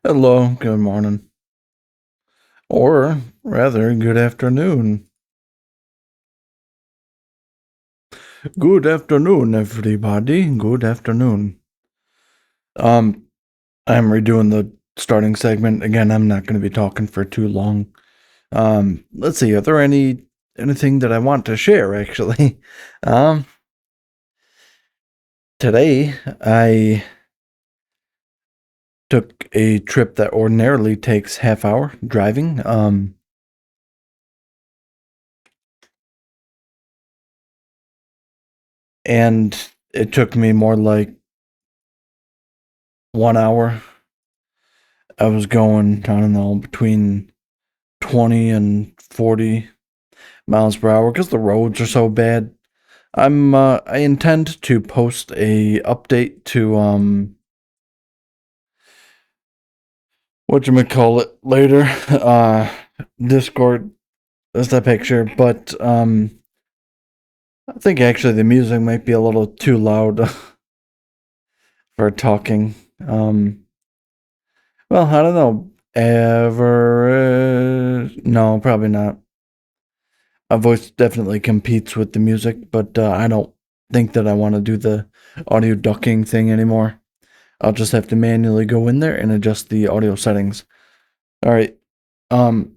Hello, good morning. Or rather, good afternoon. Good afternoon, everybody. Good afternoon. Um, I'm redoing the starting segment. Again, I'm not going to be talking for too long. Let's see, are there anything that I want to share actually? Um, Today I took a trip that ordinarily takes half hour driving. And it took me more like 1 hour. I was going, I don't know, between 20 and 40 miles per hour because the roads are so bad. I intend to post a update to whatchamacallit later. Discord is that picture, but I think actually the music might be a little too loud for talking. Well, I don't know. Average? No, probably not. My voice definitely competes with the music, but I don't think that I want to do the audio ducking thing anymore. I'll just have to manually go in there and adjust the audio settings. All right. Um.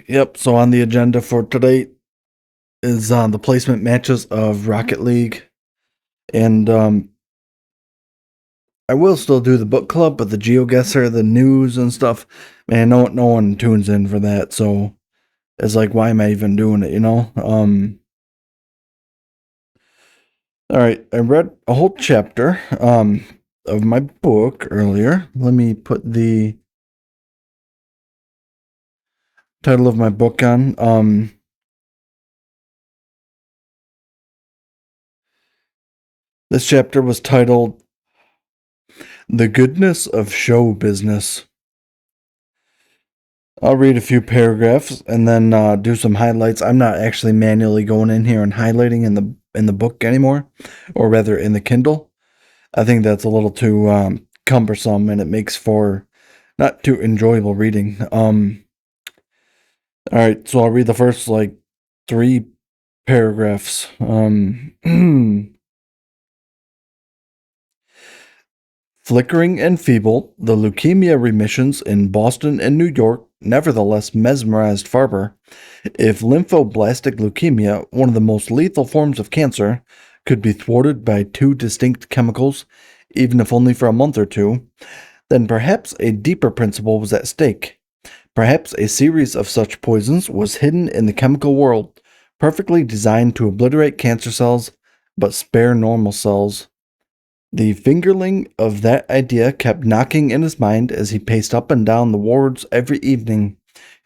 Yep. So on the agenda for today is the placement matches of Rocket League, and I will still do the book club, but the GeoGuessr, the news and stuff, man, no one tunes in for that. So it's like, why am I even doing it? All right, I read a whole chapter of my book earlier. Let me put the title of my book on. This chapter was titled "The Goodness of Show Business." I'll read a few paragraphs and then do some highlights. I'm not actually manually going in here and highlighting in the book anymore, or rather in the Kindle. I think that's a little too cumbersome, and it makes for not too enjoyable reading. All right, so I'll read the first like three paragraphs. Flickering and feeble, the leukemia remissions in Boston and New York nevertheless mesmerized Farber. If lymphoblastic leukemia, one of the most lethal forms of cancer, could be thwarted by two distinct chemicals, even if only for a month or two, then perhaps a deeper principle was at stake. Perhaps a series of such poisons was hidden in the chemical world, perfectly designed to obliterate cancer cells but spare normal cells. The fingerling of that idea kept knocking in his mind as he paced up and down the wards every evening,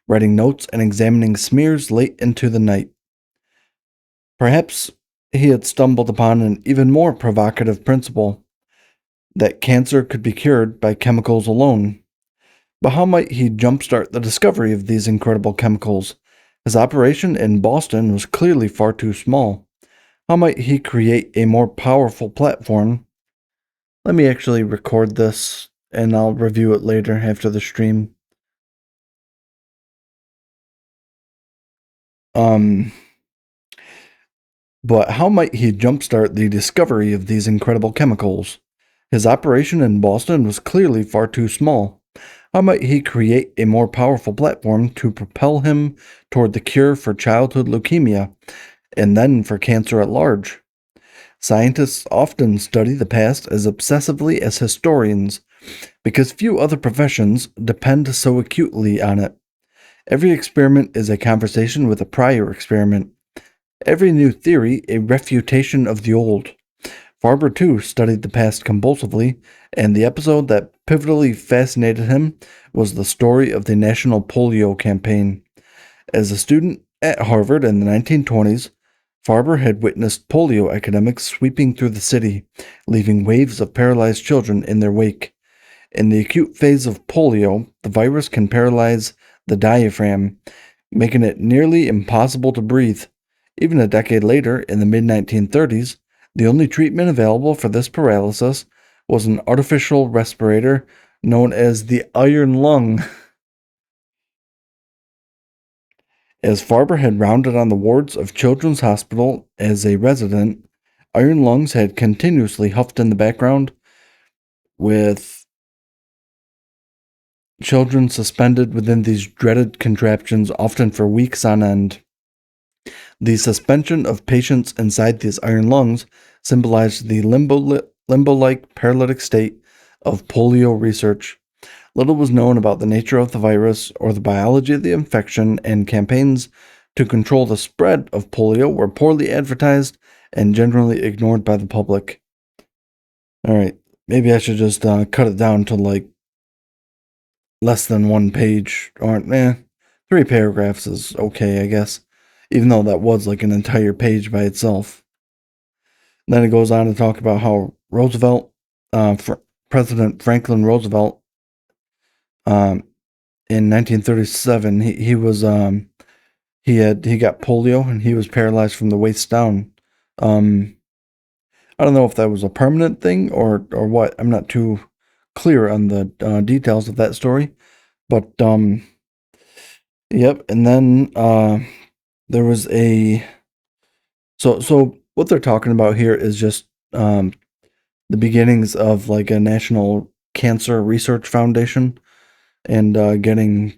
writing notes and examining smears late into the night. Perhaps he had stumbled upon an even more provocative principle that cancer could be cured by chemicals alone. But how might he jumpstart the discovery of these incredible chemicals? His operation in Boston was clearly far too small. How might he create a more powerful platform? Let me actually record this and I'll review it later after the stream. Um, but how might he jumpstart the discovery of these incredible chemicals? His operation in Boston was clearly far too small. How might he create a more powerful platform to propel him toward the cure for childhood leukemia and then for cancer at large? Scientists often study the past as obsessively as historians because few other professions depend so acutely on it. Every experiment is a conversation with a prior experiment. Every new theory a refutation of the old. Farber, too, studied the past compulsively, and the episode that pivotally fascinated him was the story of the National Polio Campaign. As a student at Harvard in the 1920s, Farber had witnessed polio epidemics sweeping through the city, leaving waves of paralyzed children in their wake. In the acute phase of polio, the virus can paralyze the diaphragm, making it nearly impossible to breathe. Even a decade later, in the mid 1930s, the only treatment available for this paralysis was an artificial respirator known as the iron lung. As Farber had rounded on the wards of Children's Hospital as a resident, iron lungs had continuously huffed in the background, with children suspended within these dreaded contraptions, often for weeks on end. The suspension of patients inside these iron lungs symbolized the limbo-like paralytic state of polio research. Little was known about the nature of the virus or the biology of the infection, and campaigns to control the spread of polio were poorly advertised and generally ignored by the public. All right, maybe I should just cut it down to like less than one page, or 3 paragraphs is okay, I guess, even though that was like an entire page by itself. And then it goes on to talk about how Roosevelt, President Franklin Roosevelt, in 1937, he got polio and he was paralyzed from the waist down. I don't know if that was a permanent thing or what. I'm not too clear on the details of that story, but yep. And then there was a so what they're talking about here is just the beginnings of like a national cancer research foundation, and getting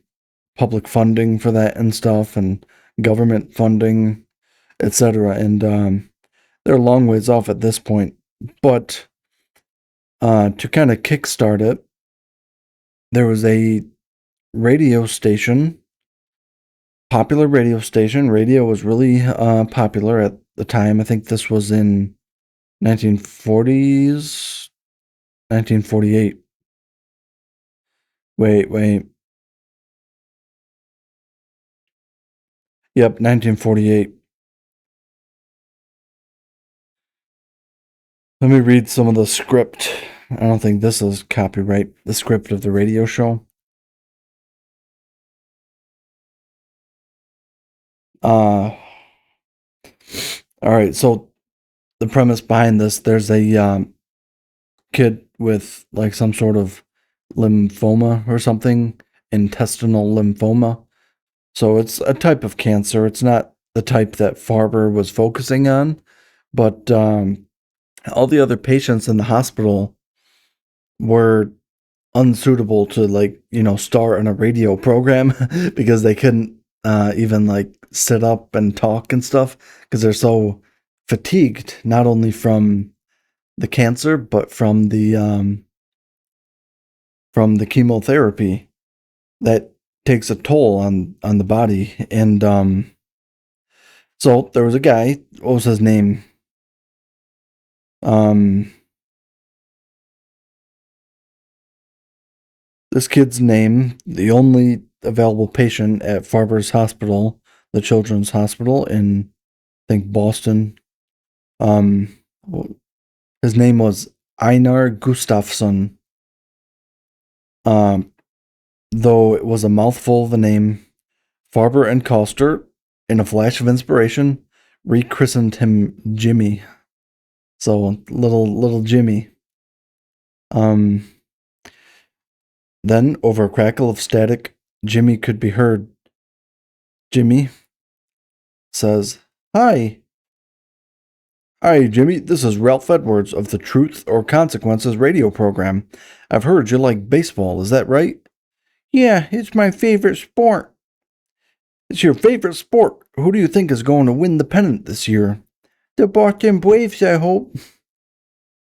public funding for that and stuff, and government funding, etc. And they're a long ways off at this point. But to kind of kickstart it, there was a radio station, popular radio station. Radio was really popular at the time. I think this was in 1940s, 1948. Wait. Yep, 1948. Let me read some of the script. I don't think this is copyright. The script of the radio show. All right. So the premise behind this: there's a kid with like some sort of lymphoma or something, intestinal lymphoma. So it's a type of cancer. It's not the type that Farber was focusing on, but all the other patients in the hospital were unsuitable to star in a radio program because they couldn't even like sit up and talk and stuff because they're so fatigued, not only from the cancer but from the chemotherapy that takes a toll on the body. And so there was a guy. What was his name? This kid's name, the only available patient at Farber's Hospital, the Children's Hospital in, I think, Boston. His name was Einar Gustafsson. Though it was a mouthful of a name, Farber and Koster, in a flash of inspiration, rechristened him Jimmy. So little Jimmy. Then, over a crackle of static, Jimmy could be heard. Jimmy says, "Hi. Hi, Jimmy. This is Ralph Edwards of the Truth or Consequences radio program. I've heard you like baseball. Is that right?" "Yeah, it's my favorite sport." "It's your favorite sport. Who do you think is going to win the pennant this year?" "The Boston Braves, I hope."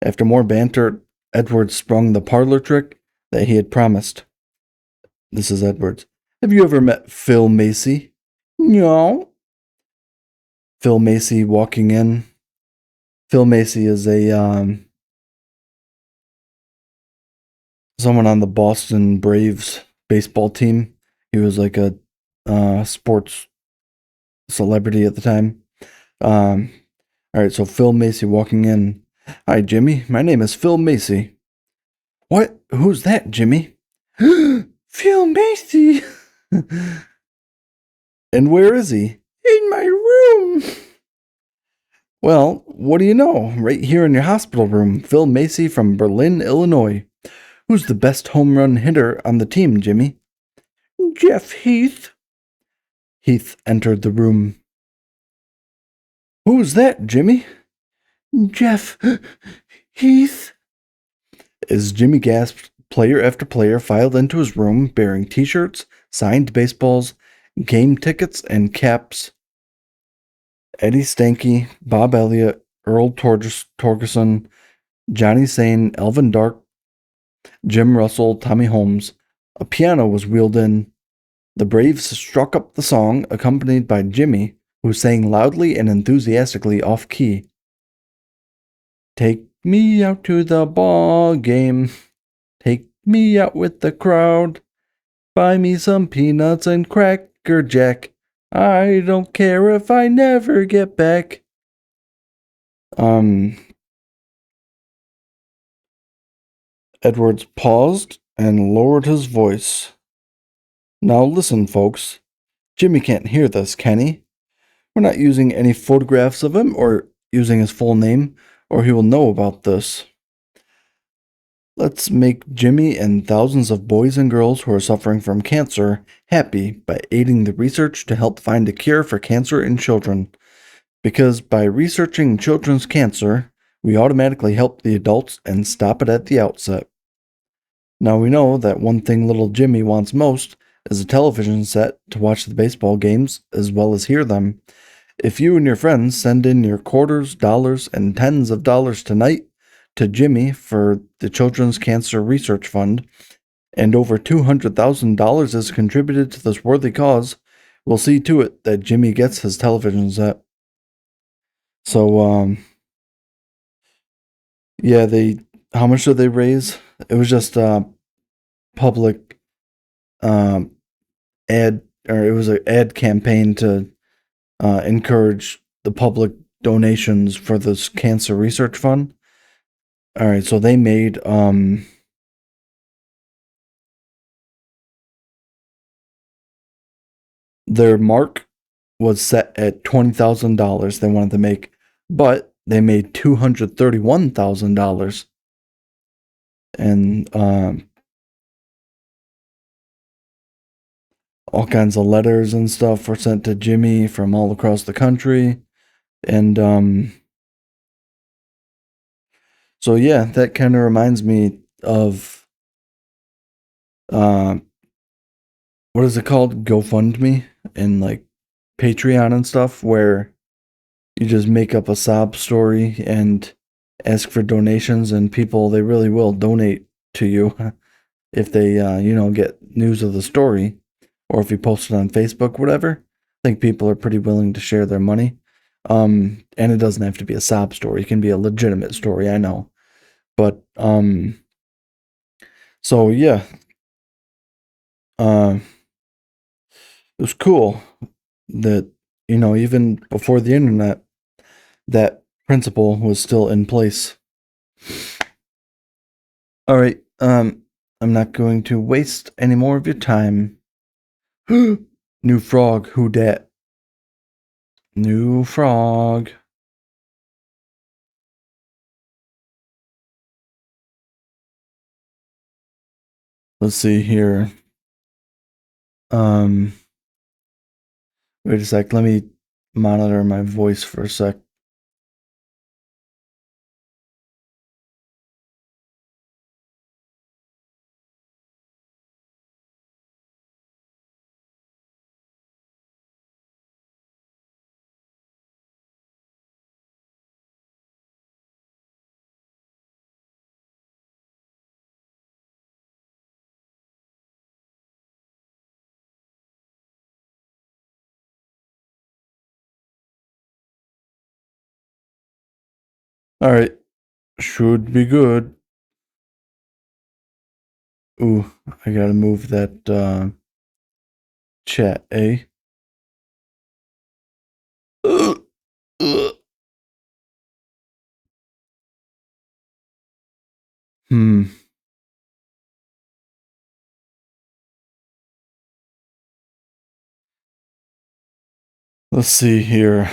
After more banter, Edwards sprung the parlor trick that he had promised. This is Edwards. "Have you ever met Phil Macy?" "No." Phil Macy walking in. Phil Macy is a someone on the Boston Braves baseball team. He was like a sports celebrity at the time. All right, so Phil Macy walking in. "Hi, Jimmy. My name is Phil Macy." "What? Who's that, Jimmy?" "Phil Macy." "And where is he?" "In my room." "Well, what do you know? Right here in your hospital room. Phil Macy from Berlin, Illinois." Who's the best home run hitter on the team, Jimmy? Jeff Heath. Heath entered the room. Who's that, Jimmy? Jeff Heath. As Jimmy gasped, player after player filed into his room bearing t shirts, signed baseballs, game tickets, and caps. Eddie Stanky, Bob Elliott, Earl Torgerson, Johnny Sane, Elvin Dark, Jim Russell, Tommy Holmes. A piano was wheeled in. The Braves struck up the song, accompanied by Jimmy, who sang loudly and enthusiastically off key. Take me out to the ball game. Take me out with the crowd. Buy me some peanuts and Cracker Jack. I don't care if I never get back. Edwards paused and lowered his voice. Now listen, folks. Jimmy can't hear this, can he? We're not using any photographs of him or using his full name, or he will know about this. Let's make Jimmy and thousands of boys and girls who are suffering from cancer happy by aiding the research to help find a cure for cancer in children. Because by researching children's cancer, we automatically help the adults and stop it at the outset. Now we know that one thing little Jimmy wants most is a television set to watch the baseball games as well as hear them. If you and your friends send in your quarters, dollars, and tens of dollars tonight to Jimmy for the Children's Cancer Research Fund, and over $200,000 is contributed to this worthy cause, we'll see to it that Jimmy gets his television set. So, yeah, how much did they raise? It was just public ad, or it was an ad campaign to encourage the public donations for this cancer research fund. All right, so they made their mark was set at $20,000 they wanted to make, but they made $231,000, and all kinds of letters and stuff were sent to Jimmy from all across the country, and so yeah, that kind of reminds me of what is it called? GoFundMe and like Patreon and stuff, where you just make up a sob story and ask for donations, and people, they really will donate to you if they get news of the story, or if you post it on Facebook, whatever. I think people are pretty willing to share their money. And it doesn't have to be a sob story. It can be a legitimate story, I know. But so yeah. It was cool that, even before the internet, that principle was still in place. All right, I'm not going to waste any more of your time. New frog, who dat? New frog. Let's see here. Wait a sec. Let me monitor my voice for a sec. All right, should be good. Ooh, I gotta move that chat, eh? Ugh, ugh. Hmm. Let's see here.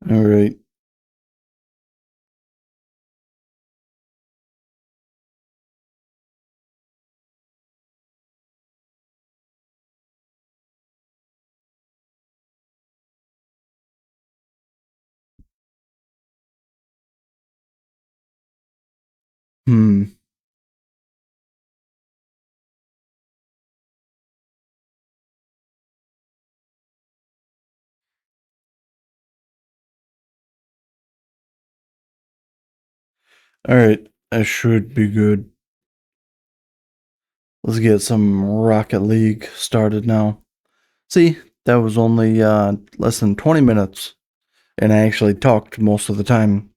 All right. Hmm. All right. That should be good. Let's get some Rocket League started now. See, that was only less than 20 minutes, and I actually talked most of the time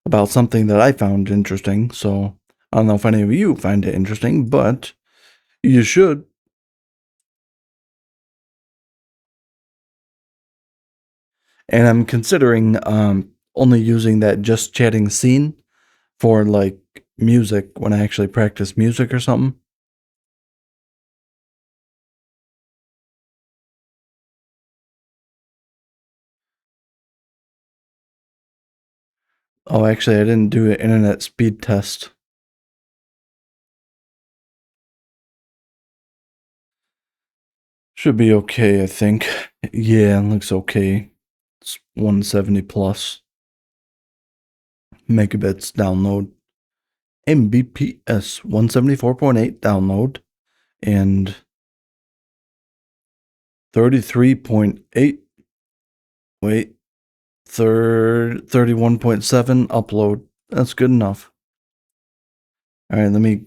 about something that I found interesting. So I don't know if any of you find it interesting, but you should. And I'm considering only using that just chatting scene for like music when I actually practice music or something. Oh, actually, I didn't do an internet speed test. Should be okay, I think. Yeah, it looks okay. It's 170 plus megabits download. Mbps 174.8 download and 33.8, wait, 31.7 upload. That's good enough. All right, let me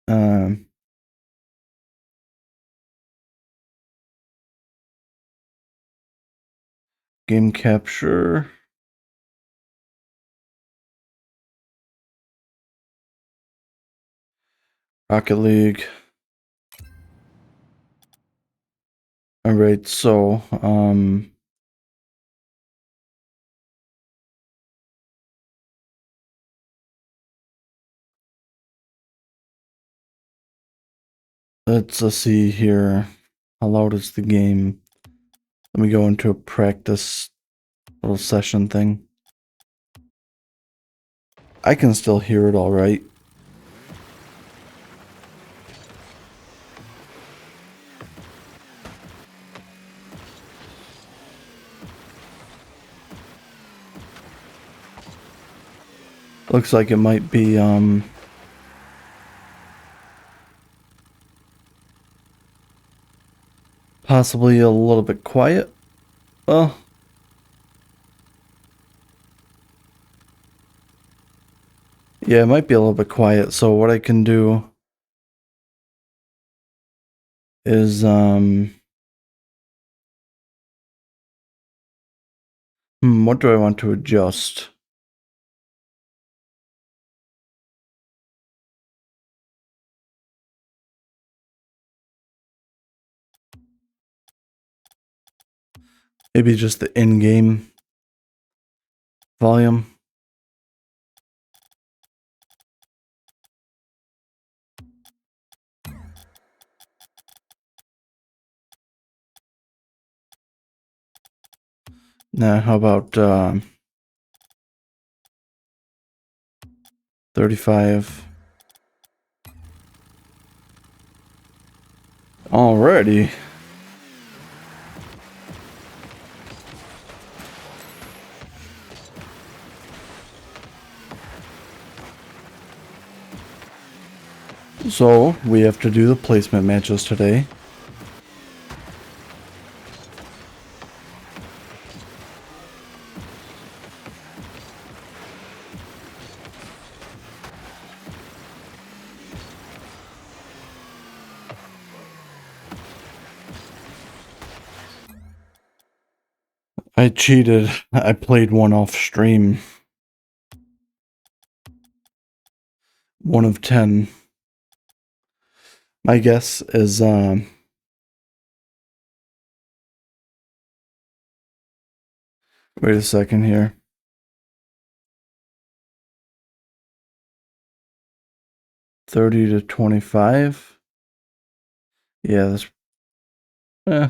um game capture. Rocket League. All right, so let's see here. How loud is the game? Let me go into a practice little session thing. I can still hear it all right. Looks like it might be possibly a little bit quiet. Well, yeah, it might be a little bit quiet. So what I can do is what do I want to adjust? Maybe just the in-game volume. Nah, how about 35? Alrighty. So we have to do the placement matches today. I cheated. I played one off stream. 1 of 10. My guess is wait a second here. 30 to 25. Yeah, that's eh,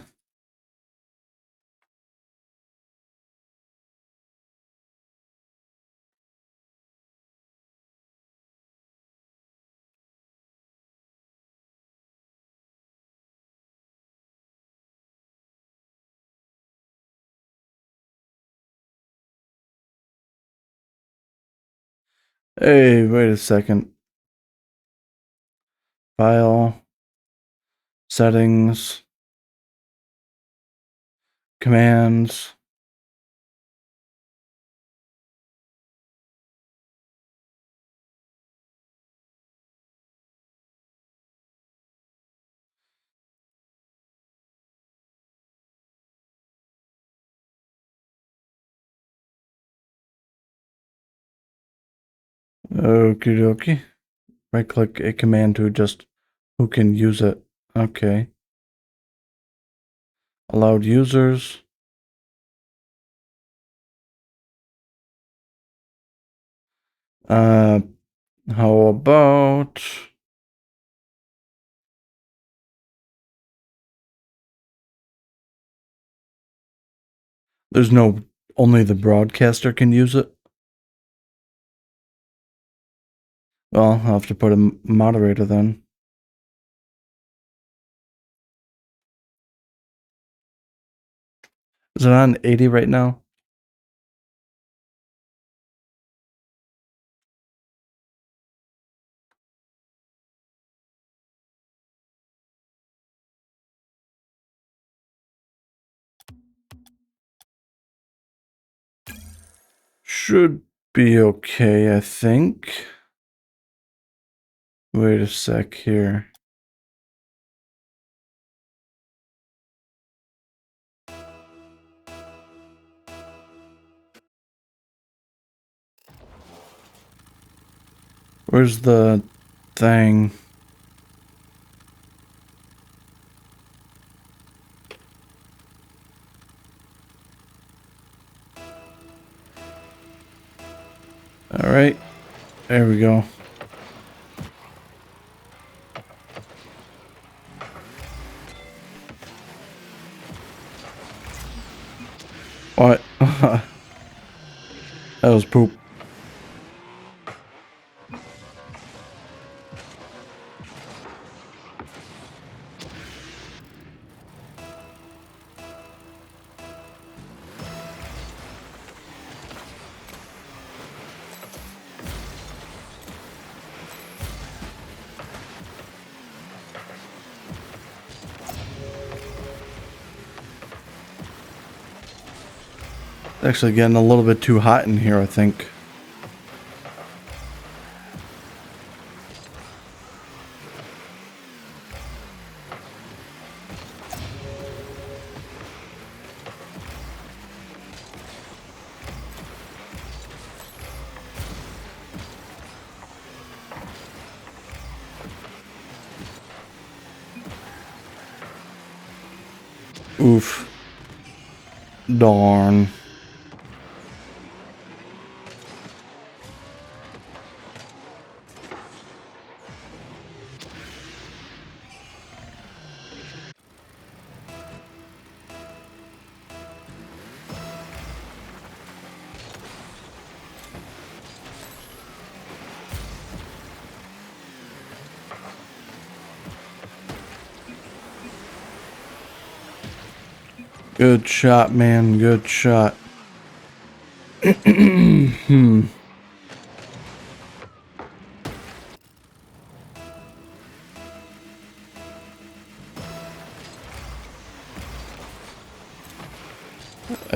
Hey, wait a second. File, settings, commands. Okie dokie. Right click a command to adjust who can use it. Okay. Allowed users. Uh, how about there's no only the broadcaster can use it? Well, I'll have to put a moderator then. Is it on 80 right now? Should be okay, I think. Wait a sec here. Where's the thing? All right, there we go. What? That was poop. Actually getting a little bit too hot in here, I think. Oof. Darn. Good shot, man. Good shot. I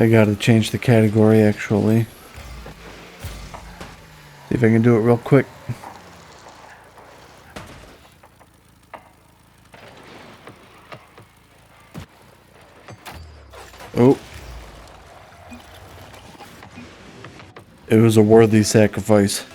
gotta change the category, actually. See if I can do it real quick. Oh. It was a worthy sacrifice.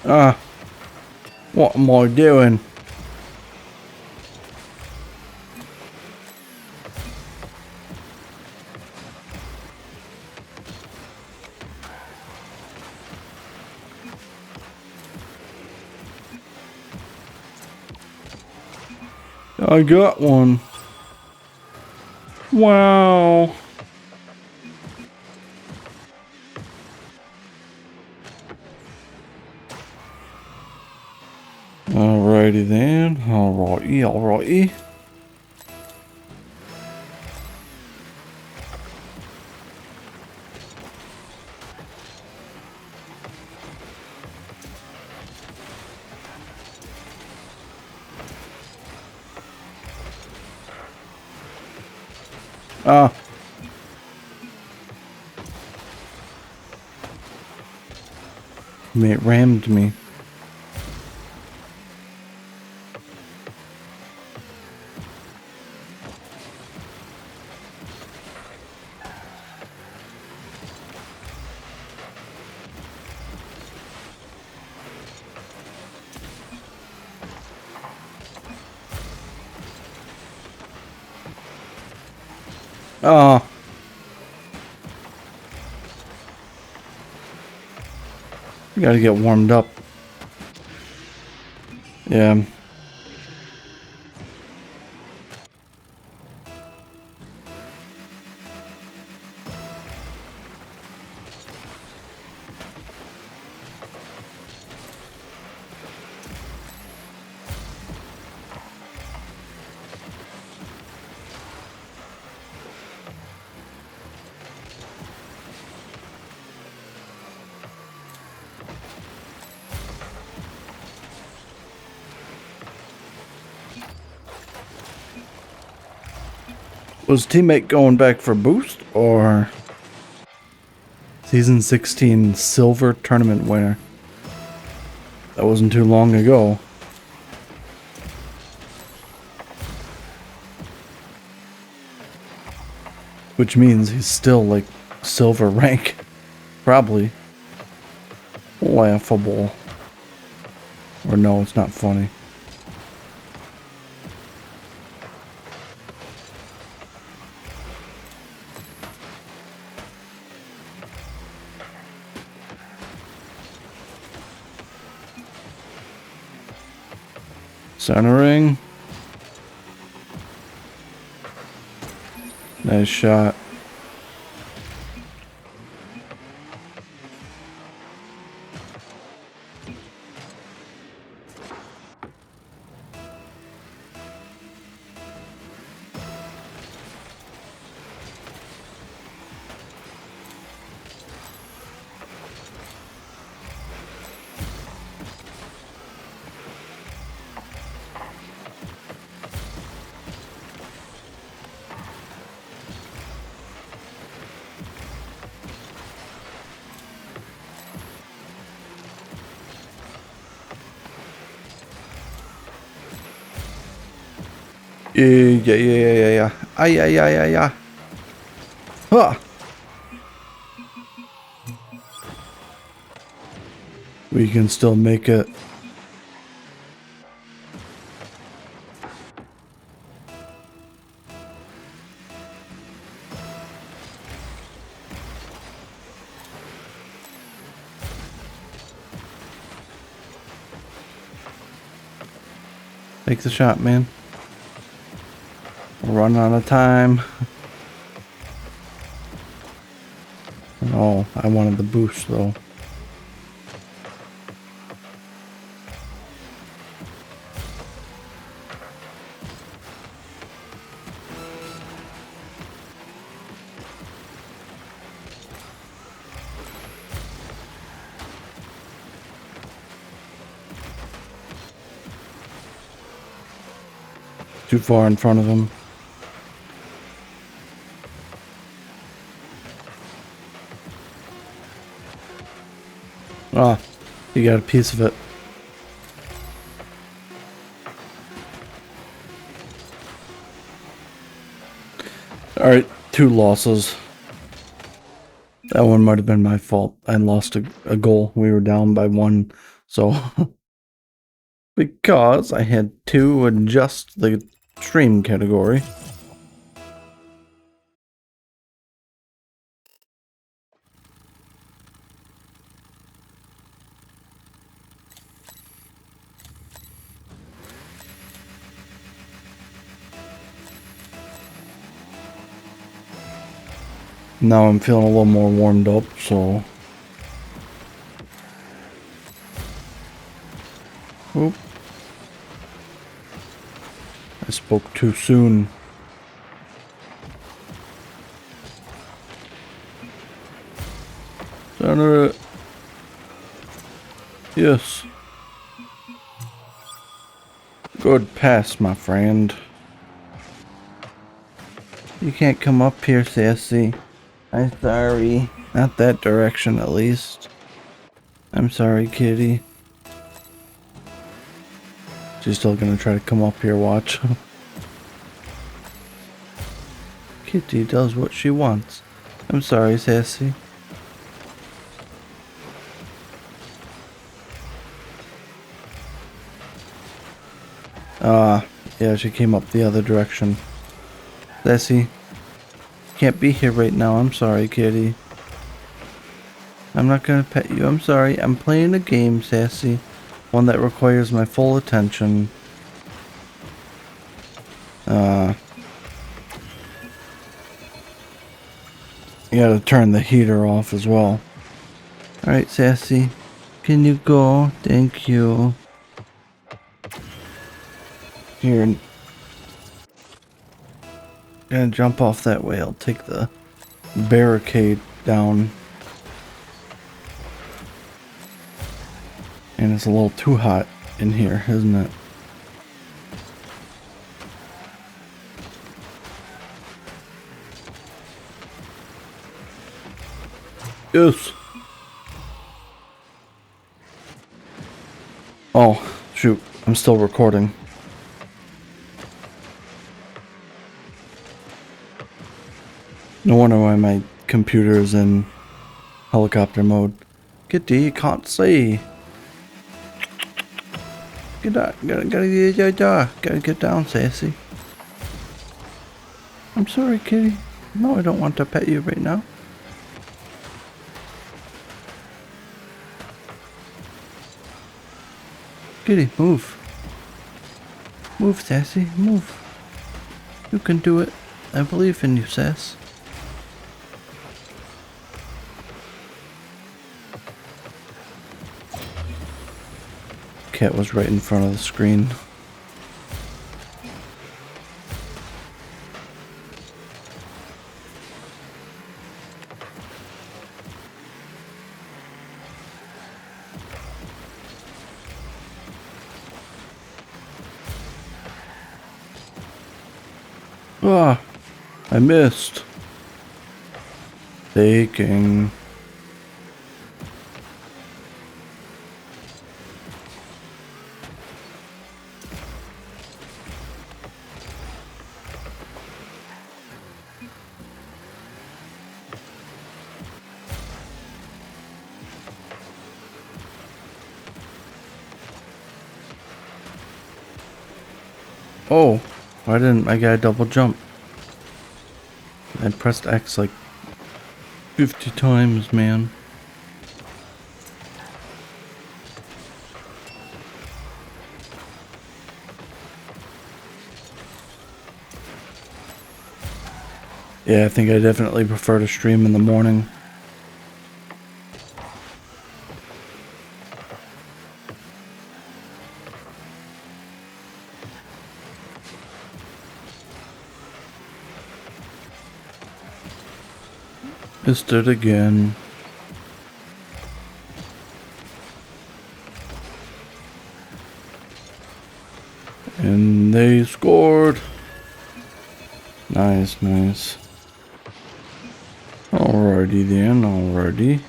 Ah. What am I doing? I got one. Wow. Alrighty then. Alrighty, alrighty. Ah. It rammed me. Oh. We gotta get warmed up. Yeah. Was teammate going back for boost or season 16 silver tournament winner? That wasn't too long ago. Which means he's still like silver rank. Probably. Laughable. Or no, it's not funny. Centering. Nice shot. Yeah. Ay, ay, ay, ay, ay. Huh. We can still make it. Take the shot, man. We're running out of time. Oh, I wanted the boost though. Too far in front of him. Ah, you got a piece of it. Alright, 2 losses. That one might have been my fault. I lost a goal. We were down by 1. So, because I had to adjust the stream category. Now I'm feeling a little more warmed up, so... Oop. I spoke too soon. Center it. Yes. Good pass, my friend. You can't come up here, Sassy. I'm sorry. Not that direction, at least. I'm sorry, kitty. She's still gonna try to come up here, watch. Kitty does what she wants. I'm sorry, Sassy. Yeah, she came up the other direction. Sassy, can't be here right now. I'm sorry, kitty. I'm not gonna pet you. I'm sorry. I'm playing a game, Sassy. One that requires my full attention. You gotta turn the heater off as well. Alright, Sassy. Can you go? Thank you. Here. Gonna jump off that way. I'll take the barricade down. And it's a little too hot in here, isn't it? Yes. Oh, shoot. I'm still recording. No wonder why my computer is in helicopter mode. Kitty, you can't see. Gotta get down, Sassy. I'm sorry, kitty. No, I don't want to pet you right now. Kitty, move. Move, Sassy, move. You can do it. I believe in you, Sass. Cat was right in front of the screen. Ah, I missed. Taking. Oh, why didn't my guy double jump? I pressed X like 50 times, man. Yeah, I think I definitely prefer to stream in the morning. Missed it again. And they scored. Nice, nice. Alrighty then, alrighty.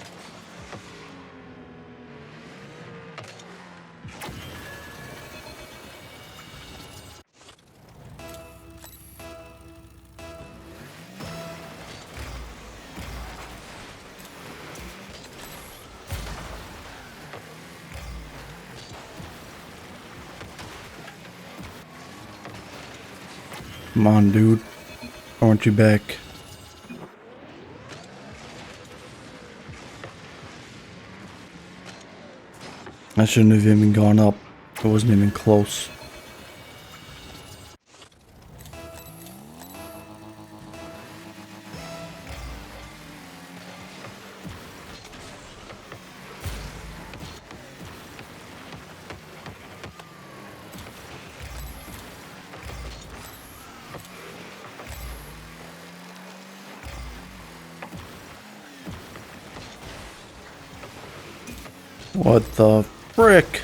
Come on, dude. Aren't you back? I shouldn't have even gone up. It wasn't even close. What the frick?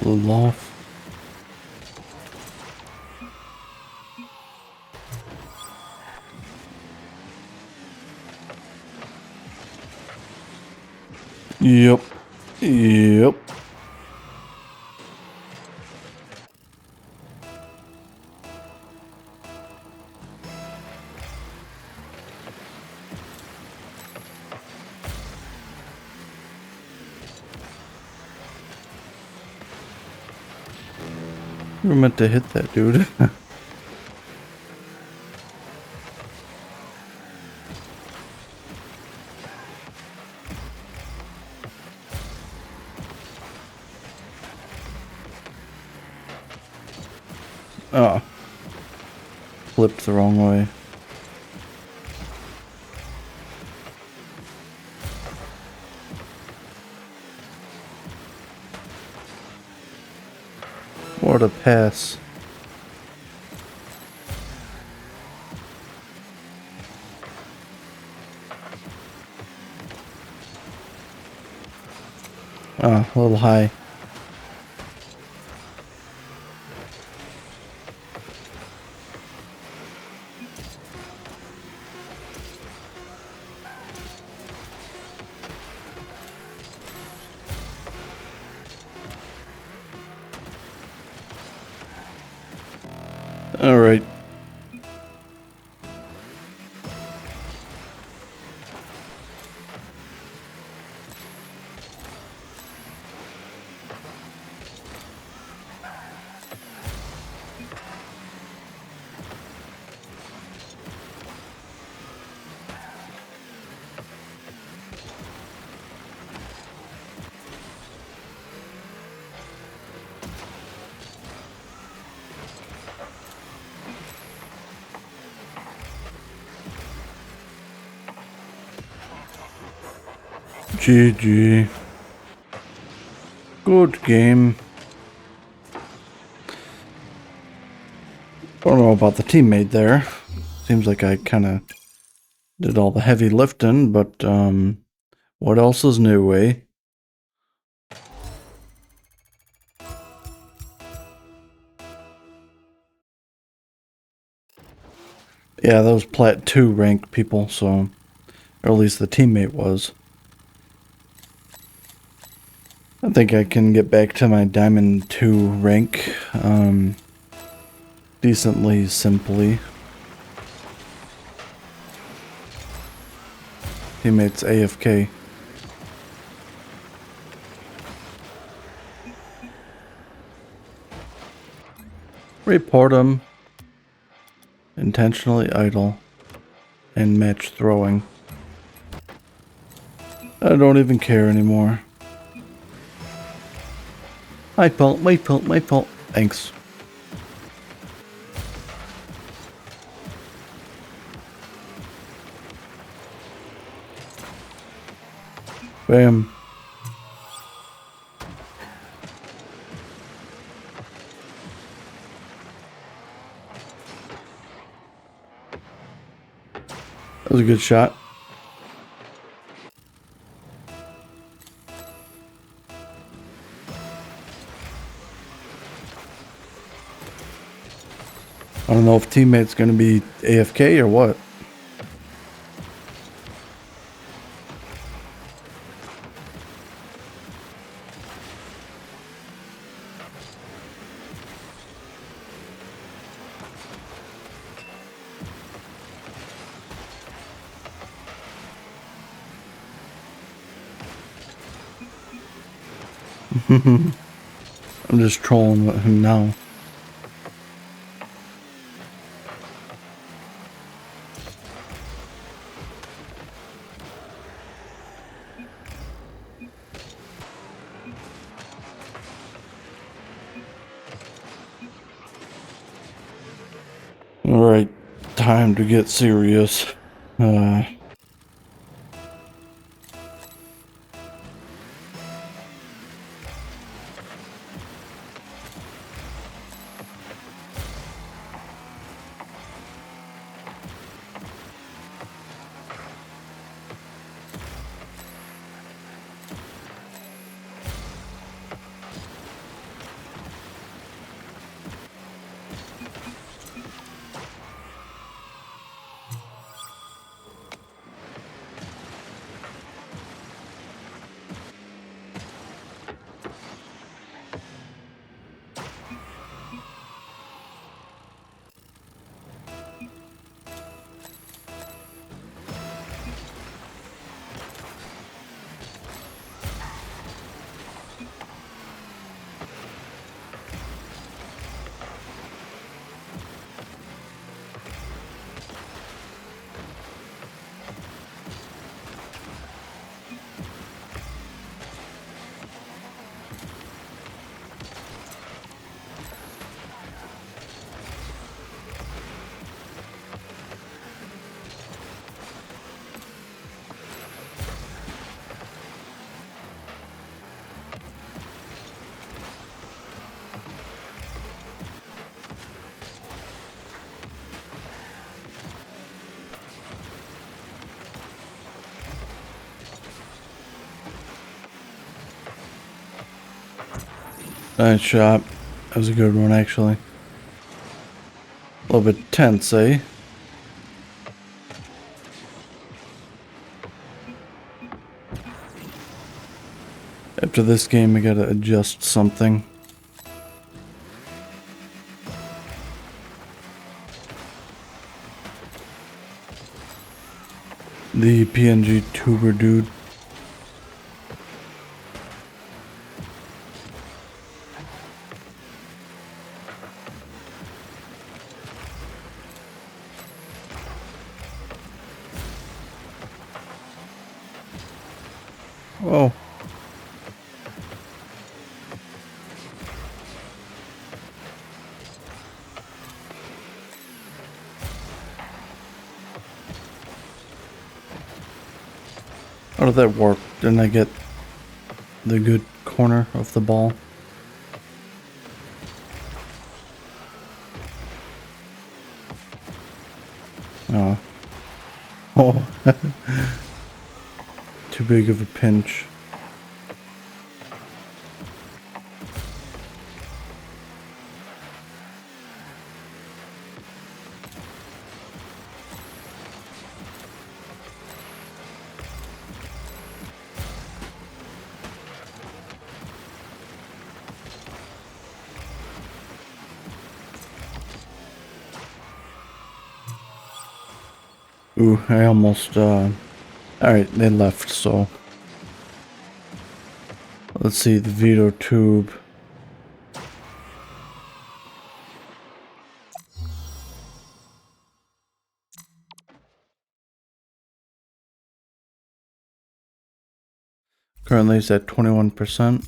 Loft. Yep. Yep. We meant to hit that dude. Oh. Flipped the wrong way. What a pass. Ah, a little high. Alright. GG. Good game. I don't know about the teammate there. Seems like I kind of did all the heavy lifting, but what else is new, eh? Yeah, those Plat 2 ranked people, so... Or at least the teammate was. I think I can get back to my Diamond 2 rank, decently simply. Teammate's AFK. Report him. Intentionally idle. And match throwing. I don't even care anymore. My fault, my fault, my fault. Thanks. Bam. That was a good shot. I don't know if teammate's gonna be AFK or what. I'm just trolling with him now. Alright, time to get serious. Nice shot. That was a good one, actually. A little bit tense, eh? After this game, I gotta adjust something. The PNG tuber dude. Whoa. How did that work? Didn't I get the good corner of the ball? Oh. Oh. Too big of a pinch. Ooh, I almost, Alright, they left, so... Let's see, the veto tube. Currently it's at 21%.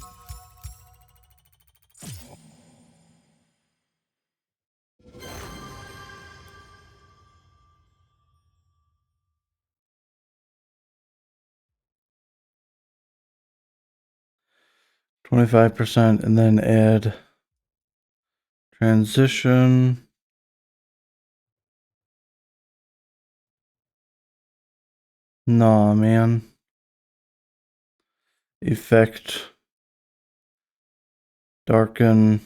%, and then add transition. Nah, man. Effect. Darken.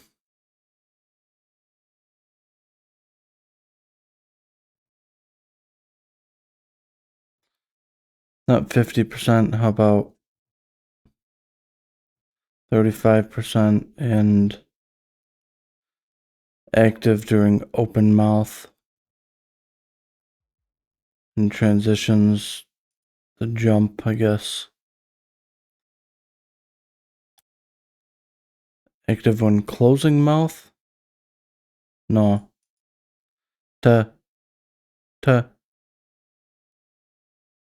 Not 50%, how about 35% and active during open mouth and transitions the jump, I guess. Active when closing mouth? No. Ta, ta,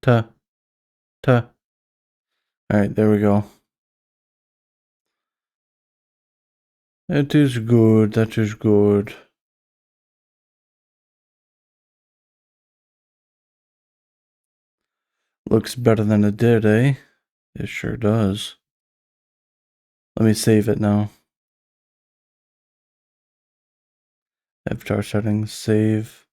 ta, ta. Alright, there we go. It is good, that is good. Looks better than it did, eh? It sure does. Let me save it now. Avatar settings, save.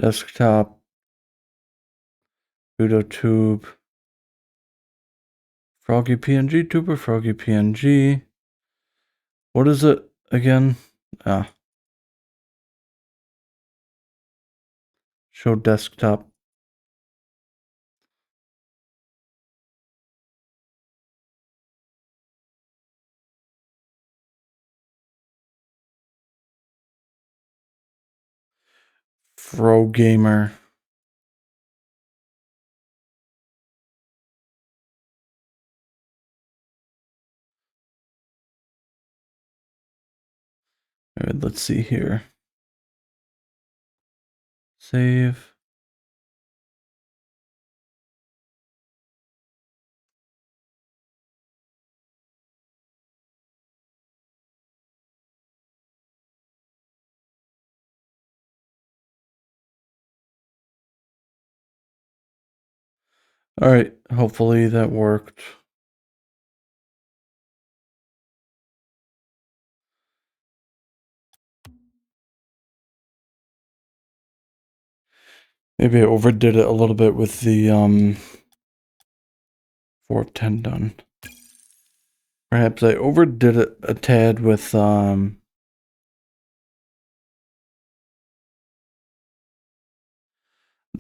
Desktop. Tube. Froggy PNG tuber, Froggy PNG. What is it again? Show desktop. Fro Gamer. Alright, let's see here. Save. Alright, hopefully that worked. Maybe I overdid it a little bit with the 4 of 10 done. Perhaps I overdid it a tad with the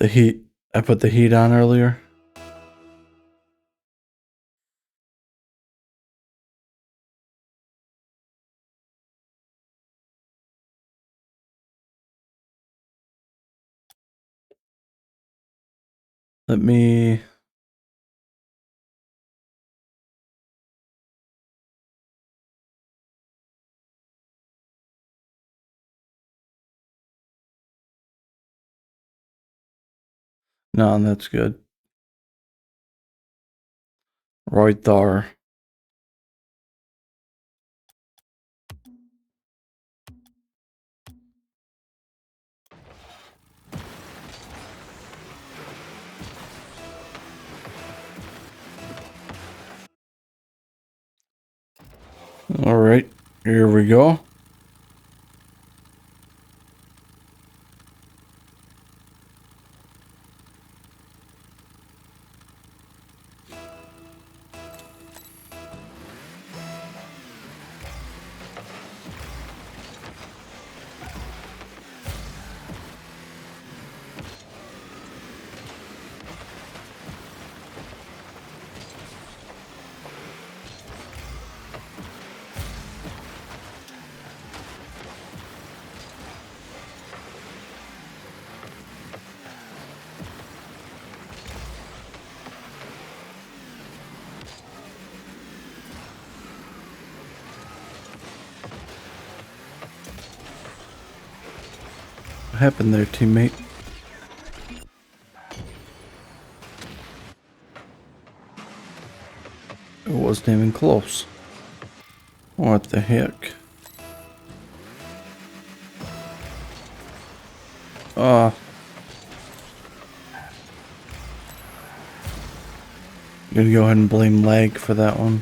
heat. I put the heat on earlier. Let me... No, that's good. Right there. Alright, here we go. What happened there, teammate? It wasn't even close. What the heck? I'm gonna go ahead and blame lag for that one.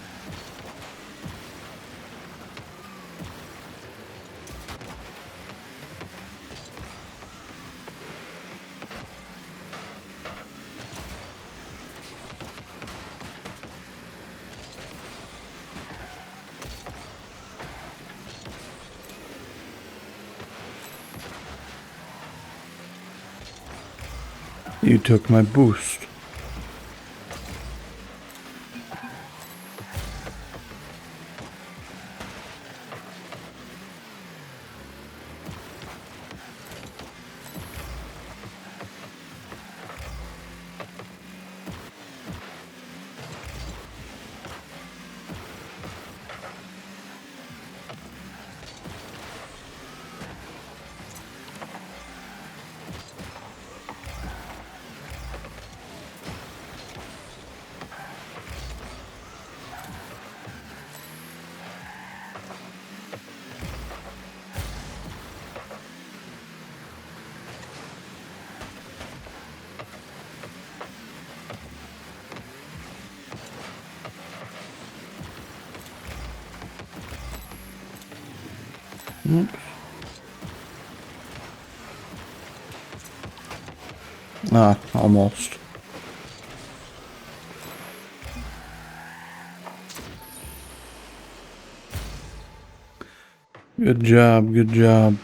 You took my boost. Oops. Ah, almost. Good job, good job.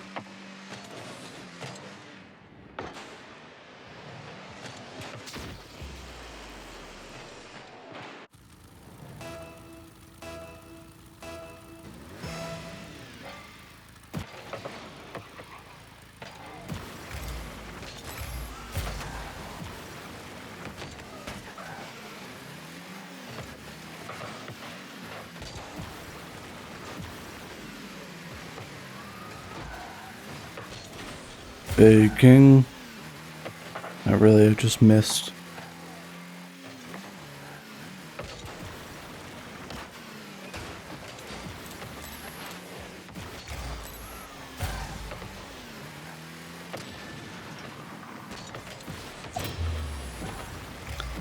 Baking. Not really, I just missed.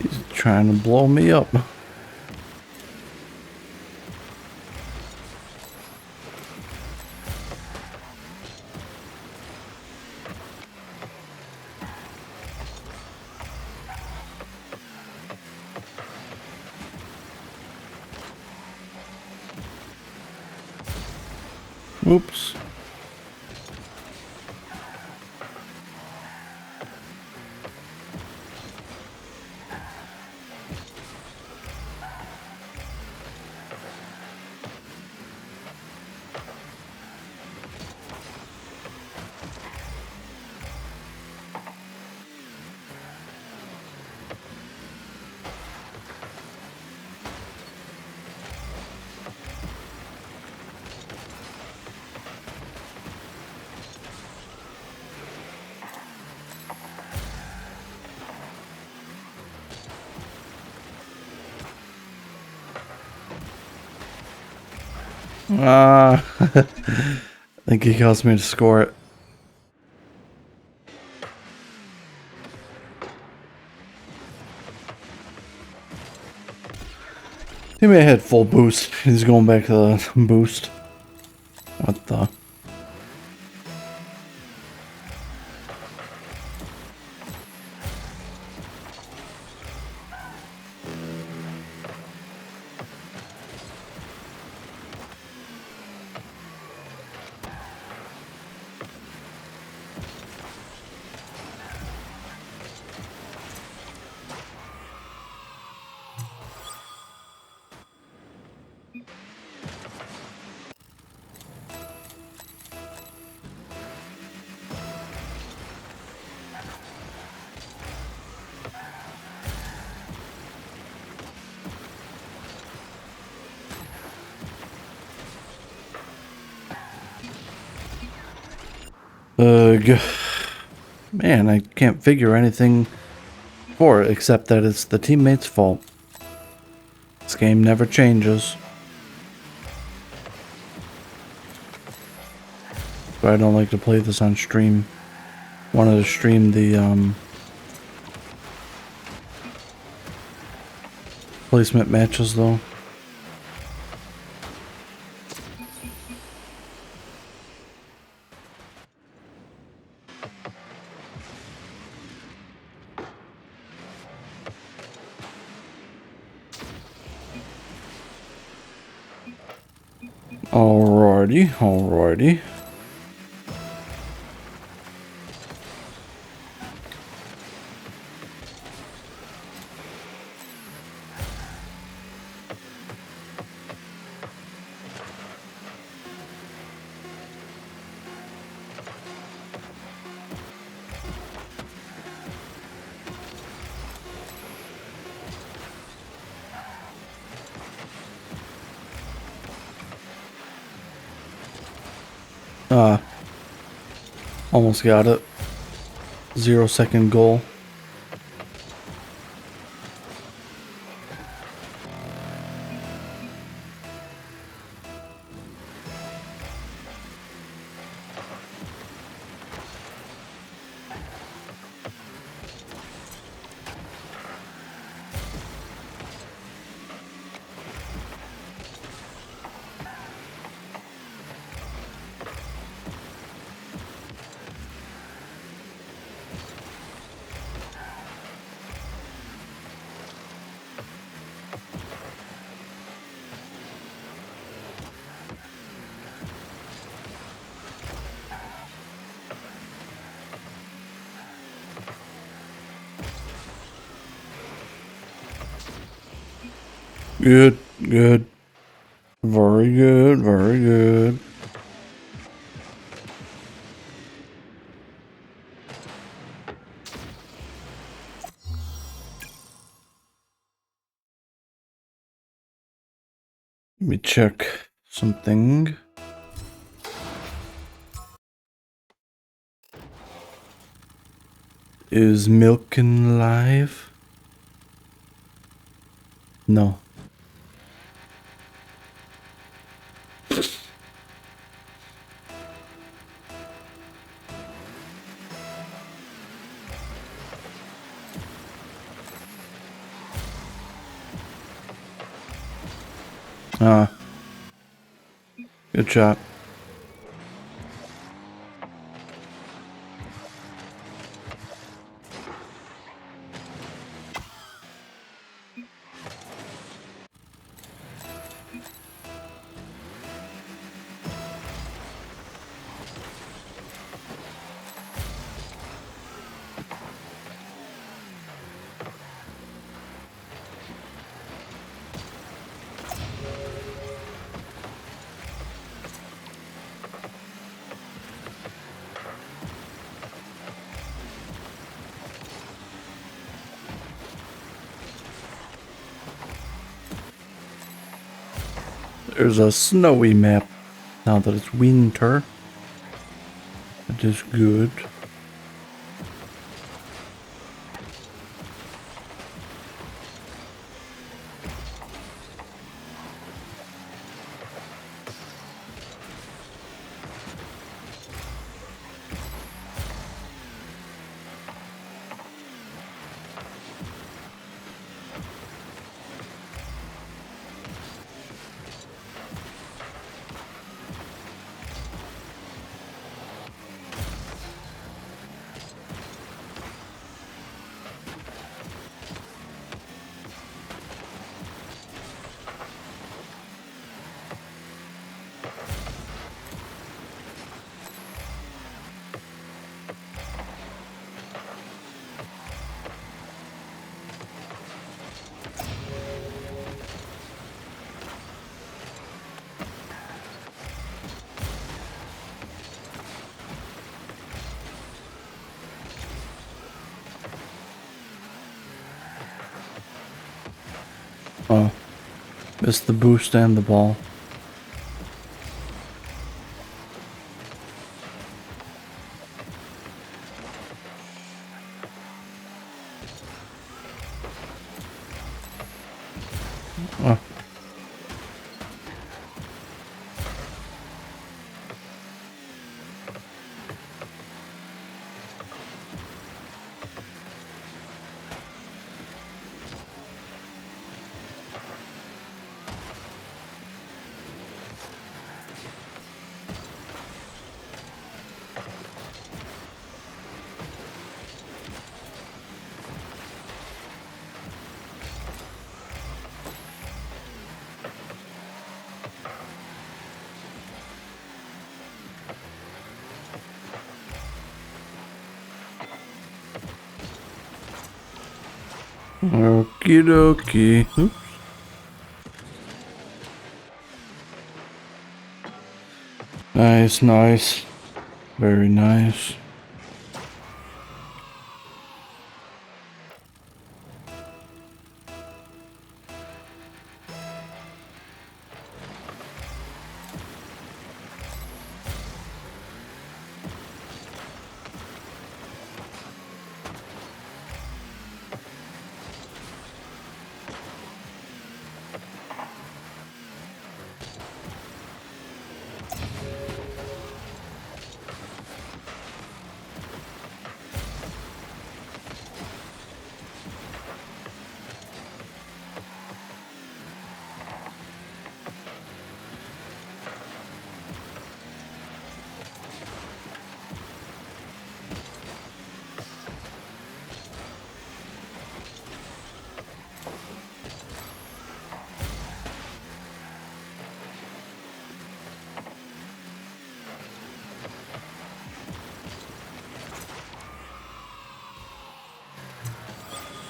He's trying to blow me up. Oops. I think he caused me to score it. He may have had full boost. He's going back to the boost. What the? Man, I can't figure anything for it except that it's the teammate's fault. This game never changes. But I don't like to play this on stream. Wanted to stream the placement matches though. Alrighty, alrighty. Almost got it. 0-second goal. Good, good. Very good, very good. Let me check something. Is Milkin live? No. Good shot. There's a snowy map now that it's winter. It is good. Oh, missed the boost and the ball. Oh. Okie dokie. Oops. Nice, nice. Very nice.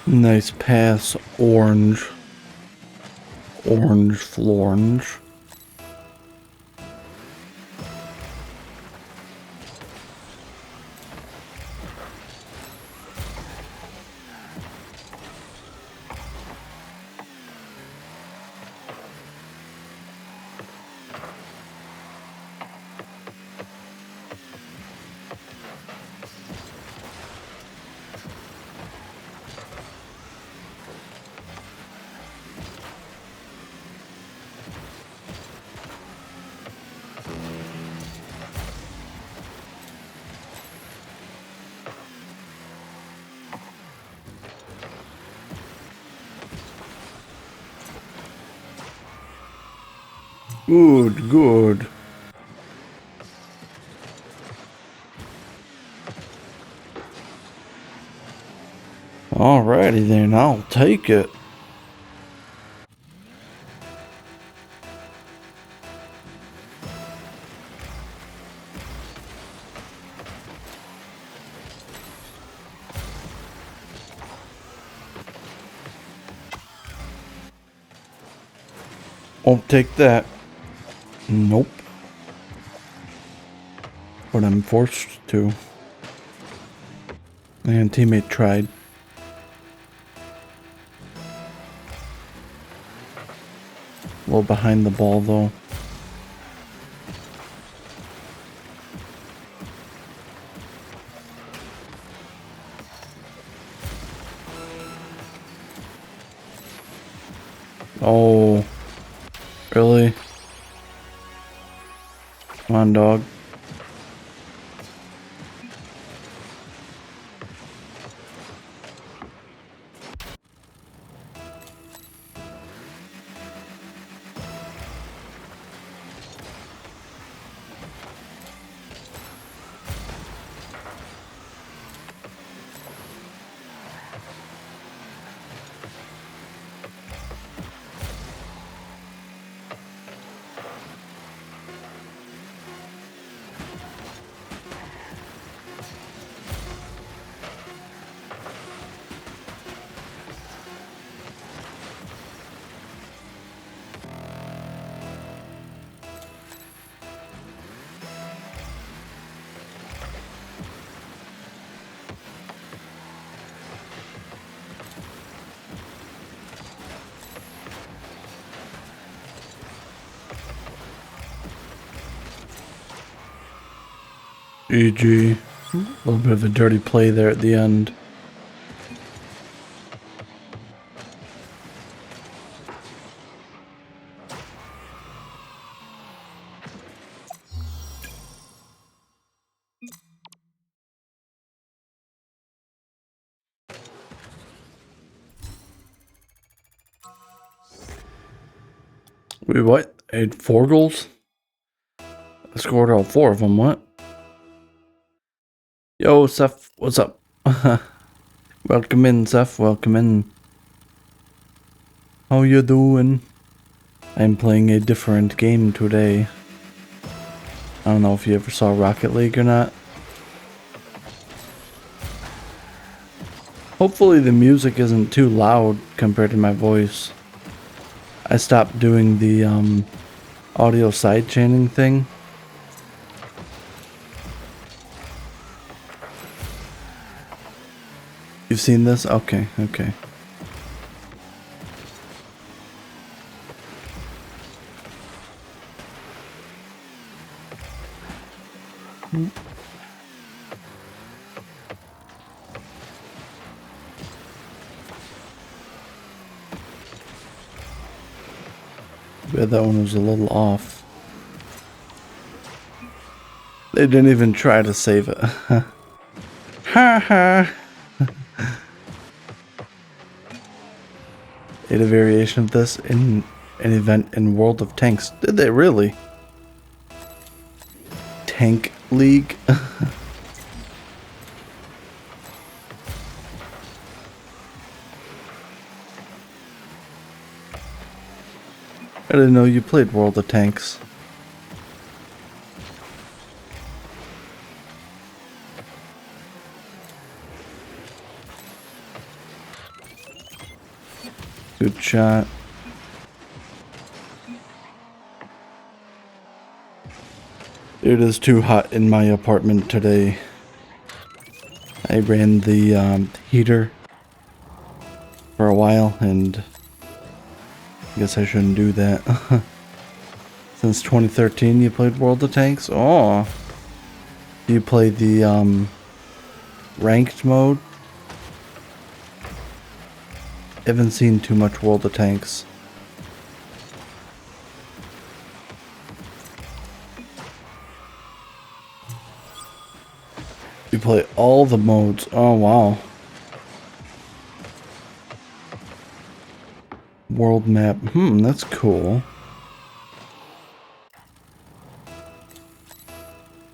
Nice pass, orange. Orange, florange. Good, good. Alrighty then, I'll take it. Won't take that. Nope. But I'm forced to. And teammate tried. A little behind the ball though. Oh, really? Come on, dog. GG. A little bit of a dirty play there at the end. Wait, what? I had 4 goals? I scored all 4 of them, what? Yo, Seth, what's up? Welcome in, Seth, welcome in. How you doing? I'm playing a different game today. I don't know if you ever saw Rocket League or not. Hopefully the music isn't too loud compared to my voice. I stopped doing the audio sidechaining thing. You've seen this? Okay, okay. Yeah, that one was a little off. They didn't even try to save it. Ha ha! They had a variation of this in an event in World of Tanks. Did they really? Tank League? I didn't know you played World of Tanks. Good shot. It is too hot in my apartment today. I ran the heater for a while, and I guess I shouldn't do that. Since 2013 you played World of Tanks? Oh. You played the ranked mode? Haven't seen too much World of Tanks. You play all the modes. Oh wow. World map. That's cool.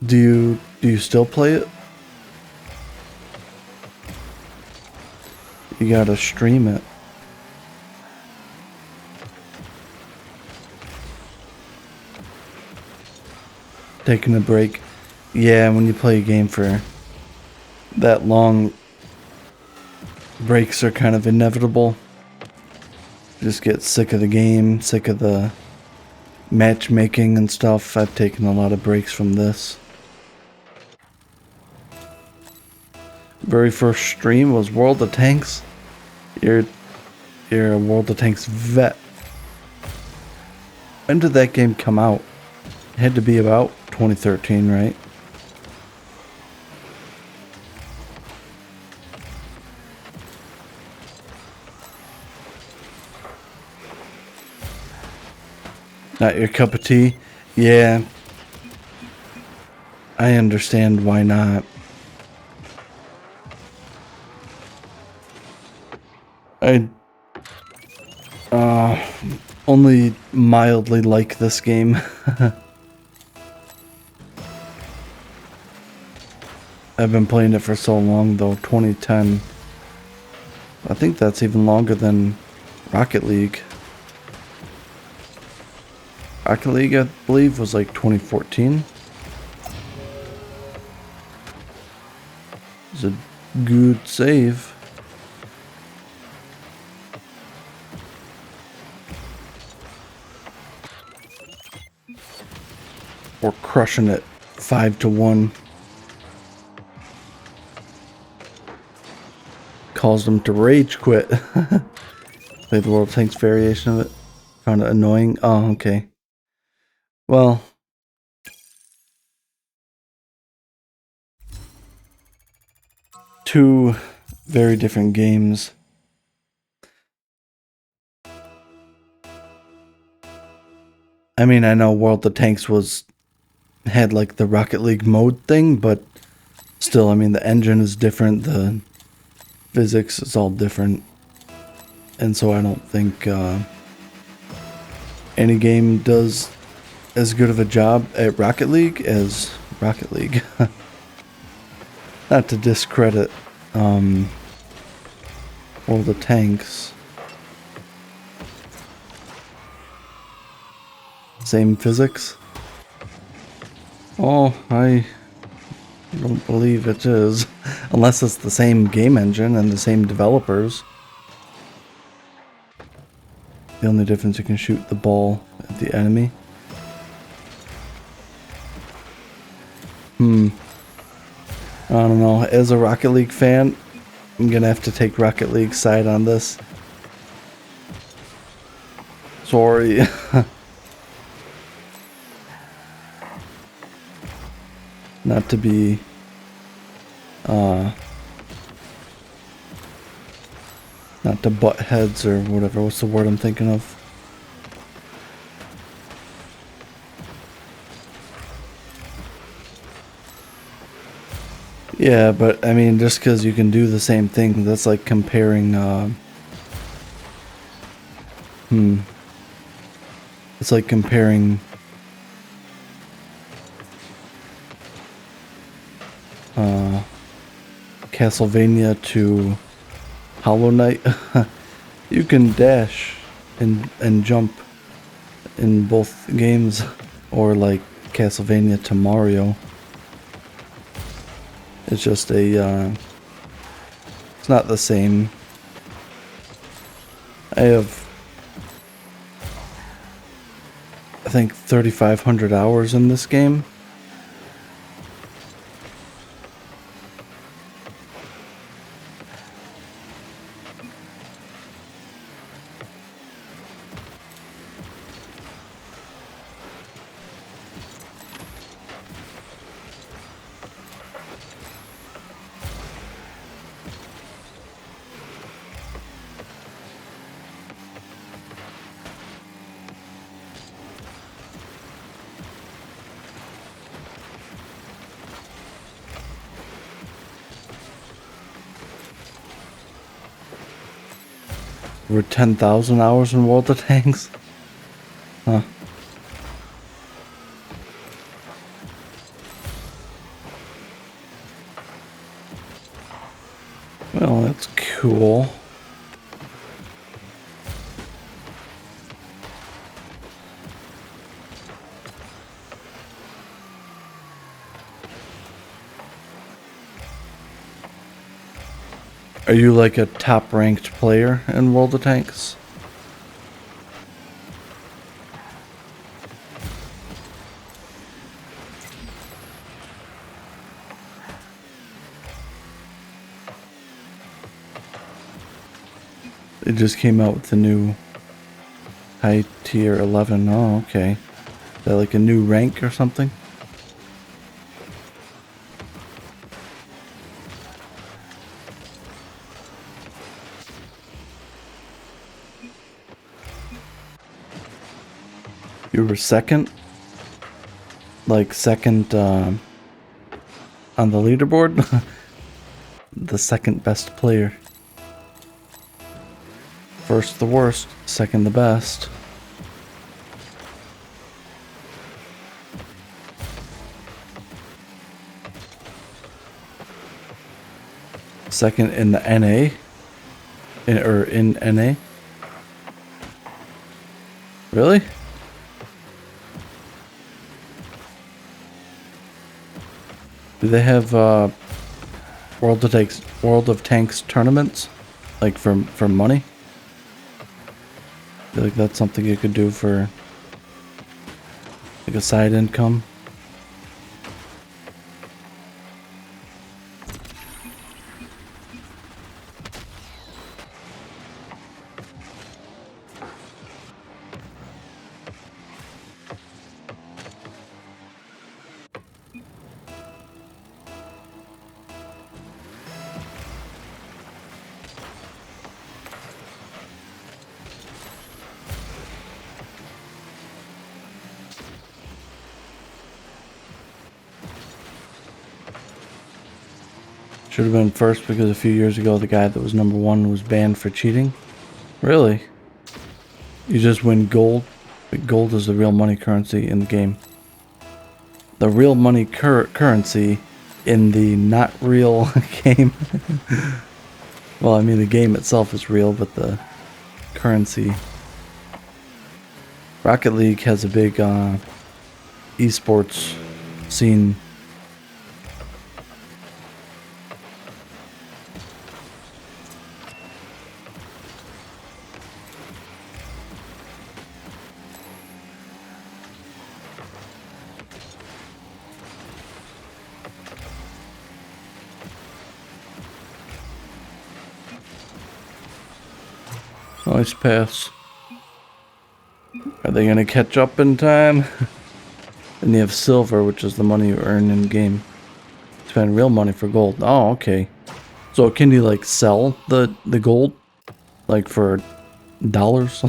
Do you still play it? You gotta stream it. Taking a break. Yeah, when you play a game for that long, breaks are kind of inevitable. You just get sick of the game, sick of the matchmaking and stuff. I've taken a lot of breaks from this. Very first stream was World of Tanks. You're a World of Tanks vet. When did that game come out? It had to be about 2013, right? Not your cup of tea? Yeah. I understand why not. I only mildly like this game. I've been playing it for so long though, 2010. I think that's even longer than Rocket League. Rocket League, I believe, was like 2014. It's a good save. We're crushing it 5-1. Caused him to rage quit. Play the World Tanks variation of it. Found it annoying. Oh, okay. Well, two very different games. I mean, I know World of Tanks had like the Rocket League mode thing, but still, I mean, the engine is different, the physics is all different, and so I don't think any game does as good of a job at Rocket League as Rocket League. Not to discredit World of Tanks. Same physics? Oh, I don't believe it is. Unless it's the same game engine and the same developers. The only difference, you can shoot the ball at the enemy. I don't know. As a Rocket League fan, I'm gonna have to take Rocket League's side on this. Sorry. Not to be not to butt heads or whatever. What's the word I'm thinking of? Yeah, but I mean, just because you can do the same thing, that's like comparing it's like comparing Castlevania to Hollow Knight. You can dash and jump in both games, or like Castlevania to Mario. It's just a it's not the same. I have, I think, 3,500 hours in this game. We're 10,000 hours in World of Tanks. Huh. Well, that's cool. Are you like a top ranked player in World of Tanks? It just came out with the new High tier 11. Oh, okay. Is that like a new rank or something? You were second? Like second on the leaderboard? The second best player. First the worst, second the best. Second in the NA? In NA? Really? Do they have World of Tanks tournaments? Like for money? I feel like that's something you could do for like a side income. Should have been first because a few years ago the guy that was number 1 was banned for cheating. Really? You just win gold. But gold is the real money currency in the game. The real money currency in the not real game. Well, I mean the game itself is real, but the currency. Rocket League has a big esports scene. Nice pass. Are they gonna catch up in time? And you have silver, which is the money you earn in game. Spend real money for gold. Oh, okay. So can you like sell the gold, like for dollars?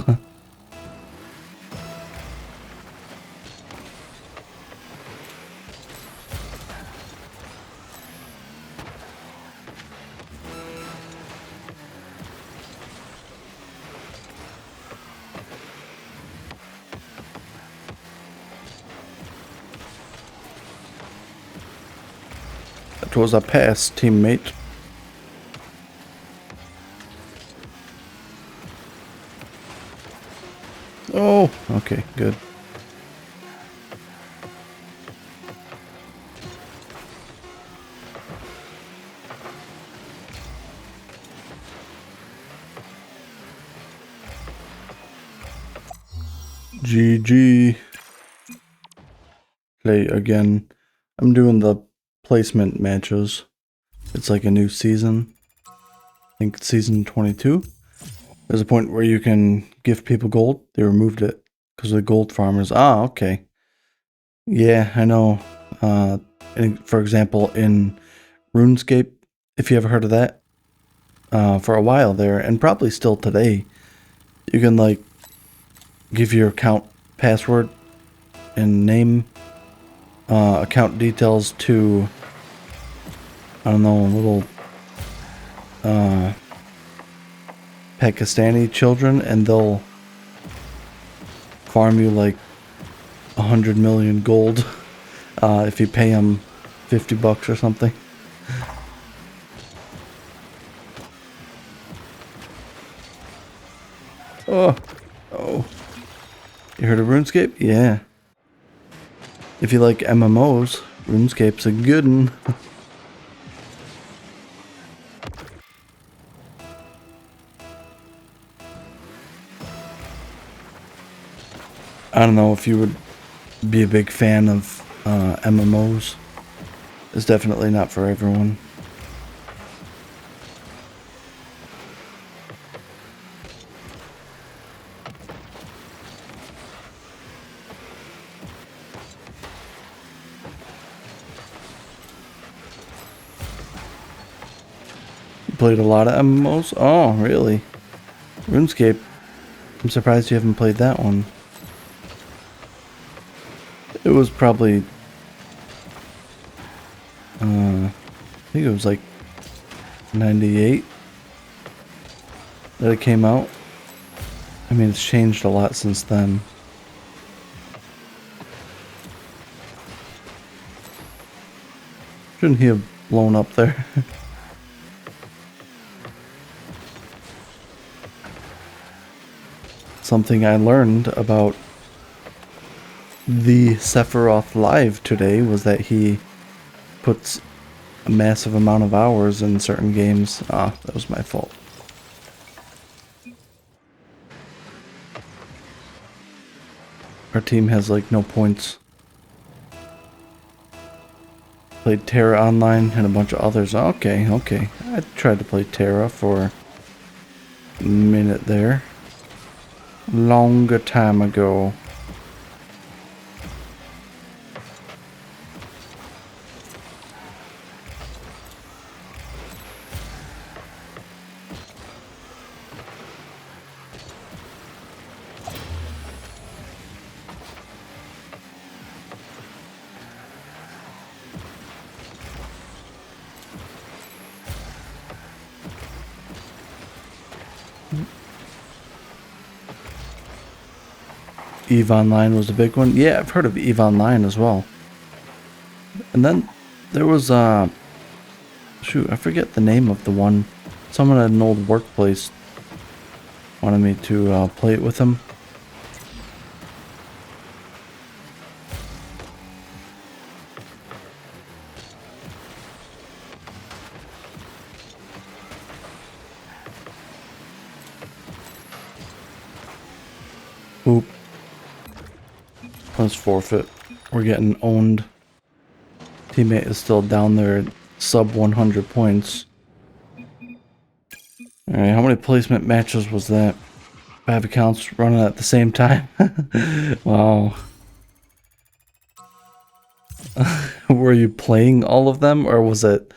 That was a pass, teammate. Oh, okay, good. GG. Play again. I'm doing the placement matches. It's like a new season. I think it's season 22. There's a point where you can give people gold. They removed it because of the gold farmers. Ah, okay. Yeah, I know. For example, in RuneScape, if you ever heard of that, for a while there, and probably still today, you can like give your account password and name, account details to, I don't know, little Pakistani children, and they'll farm you like 100 million gold if you pay them $50 or something. Oh, you heard of RuneScape? Yeah. If you like MMOs, RuneScape's a good one. I don't know if you would be a big fan of MMOs. It's definitely not for everyone. Played a lot of MMOs? Oh, really? RuneScape. I'm surprised you haven't played that one. It was probably... I think it was like 98 that it came out. I mean, it's changed a lot since then. Shouldn't he have blown up there? Something I learned about the Sephiroth Live today was that he puts a massive amount of hours in certain games. Ah, that was my fault. Our team has like no points. Played Terra Online and a bunch of others. Okay, okay. I tried to play Terra for a minute there. Longer time ago. EVE Online was a big one. Yeah, I've heard of EVE Online as well. And then there was shoot, I forget the name of the one. Someone at an old workplace wanted me to play it with him. Oop. Let's forfeit. We're getting owned. Teammate is still down there at sub 100 points. Alright, how many placement matches was that? 5 accounts running at the same time? Wow. Were you playing all of them, or was it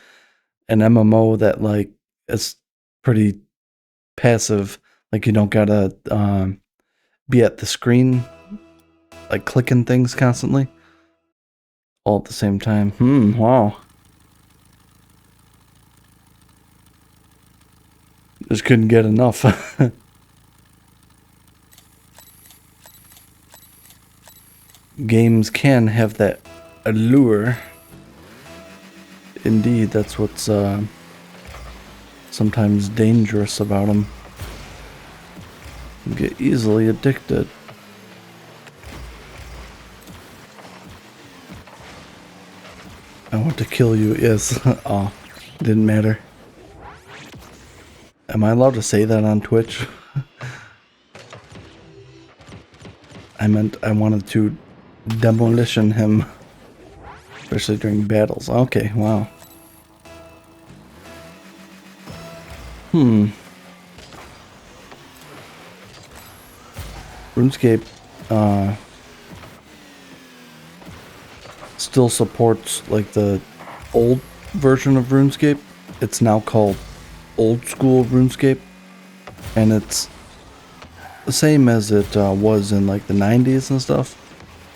an MMO that like is pretty passive? Like you don't gotta be at the screen, like clicking things constantly, all at the same time. Wow. Just couldn't get enough. Games can have that allure. Indeed, that's what's sometimes dangerous about them. You get easily addicted. I want to kill you. Yes. Oh, didn't matter. Am I allowed to say that on Twitch? I meant I wanted to demolition him. Especially during battles. Okay, wow. RuneScape still supports like the old version of RuneScape. It's now called Old School RuneScape, and it's the same as it was in like the 90s and stuff,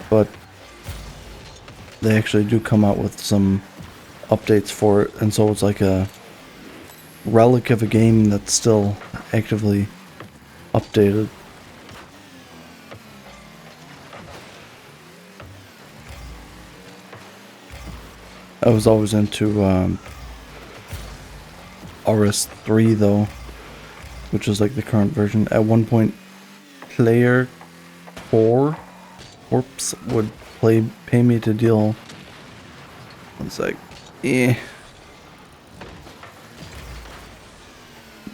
but they actually do come out with some updates for it, and so it's like a relic of a game that's still actively updated. I was always into RS3 though, which is like the current version. At one point, player Corpse would pay me to deal. It's like, deal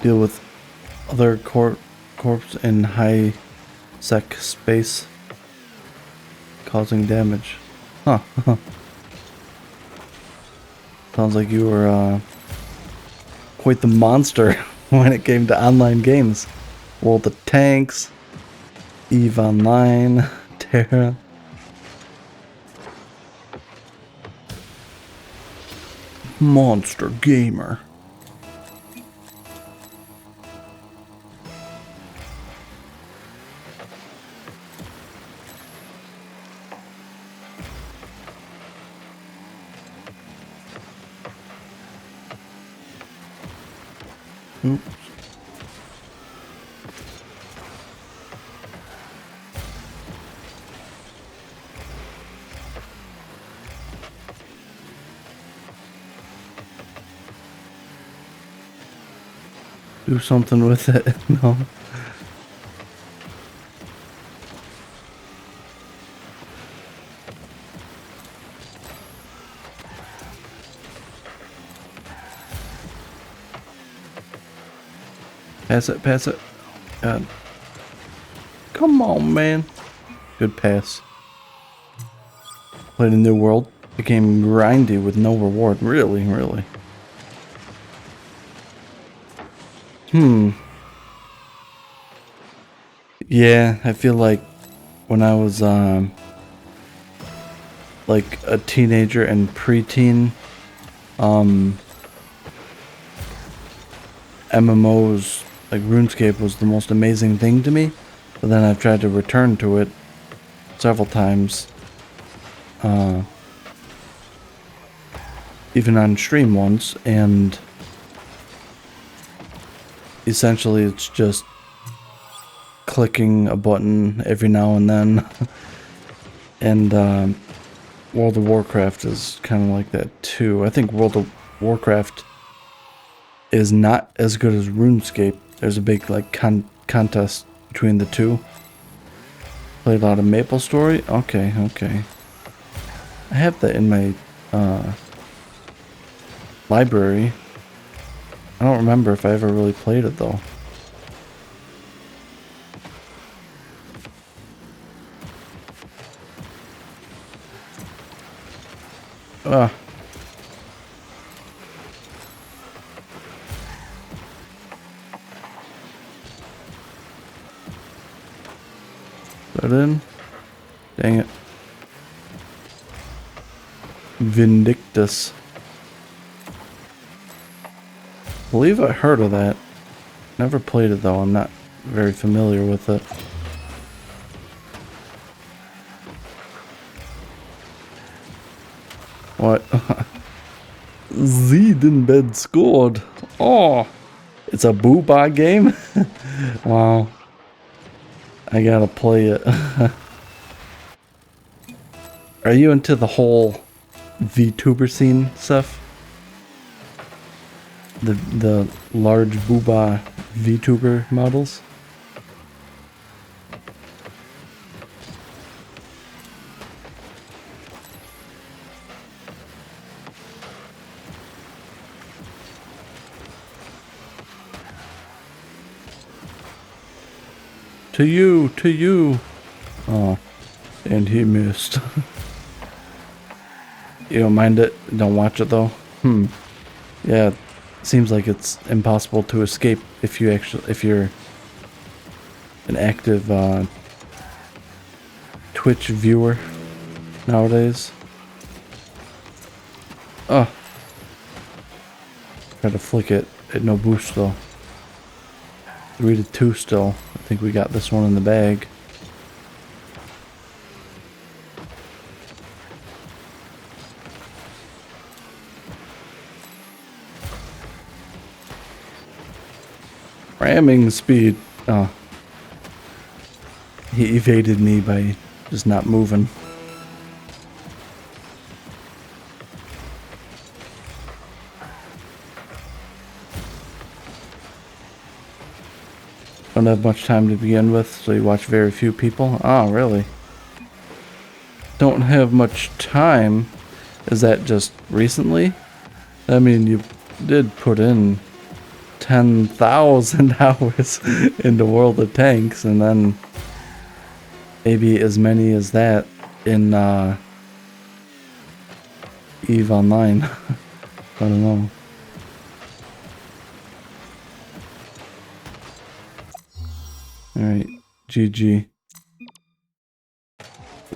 with other corpse in high sec space, causing damage. Huh. Sounds like you were quite the monster when it came to online games. World of Tanks, EVE Online, Terra. Monster gamer. Oops. Do something with it. No. Pass it, pass it. God. Come on, man. Good pass. Played a new world. Became grindy with no reward. Really, really. Yeah, I feel like when I was like a teenager and preteen, MMOs like RuneScape was the most amazing thing to me. But then I've tried to return to it several times. Even on stream once, and essentially it's just clicking a button every now and then. And World of Warcraft is kind of like that too. I think World of Warcraft is not as good as RuneScape. There's a big like contest between the two. Played a lot of MapleStory. Okay, okay. I have that in my library. I don't remember if I ever really played it though. Ah. That in? Dang it. Vindictus. I believe I heard of that. Never played it though. I'm not very familiar with it. What? Ziedenbed scored. Oh, it's a booba game? Wow. I gotta play it. Are you into the whole VTuber scene stuff? The large booba VTuber models? To you, to you. Oh, and he missed. You don't mind it? Don't watch it though? Yeah, seems like it's impossible to escape if you're an active Twitch viewer nowadays. Oh. Try to flick it at no boost though. 3-2 still. I think we got this one in the bag. Ramming speed. Oh. He evaded me by just not moving. Don't have much time to begin with, so you watch very few people. Oh, really? Don't have much time? Is that just recently? I mean, you did put in 10,000 hours into World of Tanks, and then maybe as many as that in EVE Online. I don't know. Alright, GG.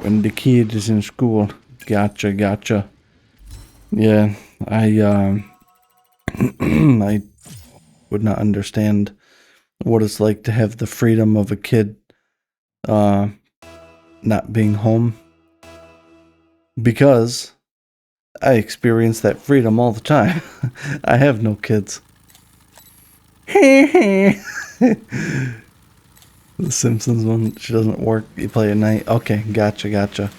When the kid is in school. Gotcha, gotcha. Yeah, I I would not understand what it's like to have the freedom of a kid not being home, because I experience that freedom all the time. I have no kids. The Simpsons one, she doesn't work. You play at night. Okay, gotcha, gotcha.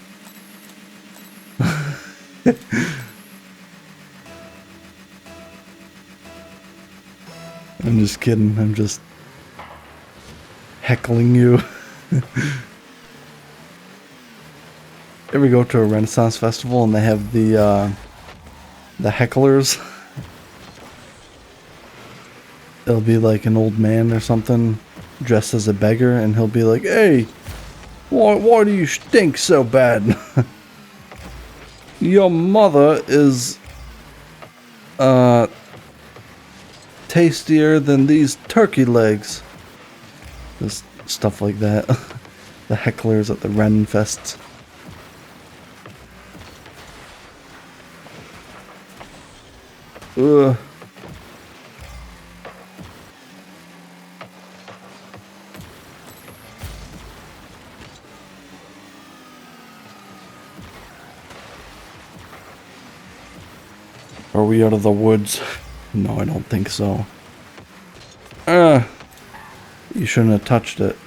I'm just kidding. I'm just heckling you. Ever go to a Renaissance festival and they have the hecklers? It'll be like an old man or something dressed as a beggar, and he'll be like, "Hey, why do you stink so bad? Your mother is tastier than these turkey legs." Just stuff like that. The hecklers at the Ren Fests. Ugh. Are we out of the woods? No, I don't think so. You shouldn't have touched it.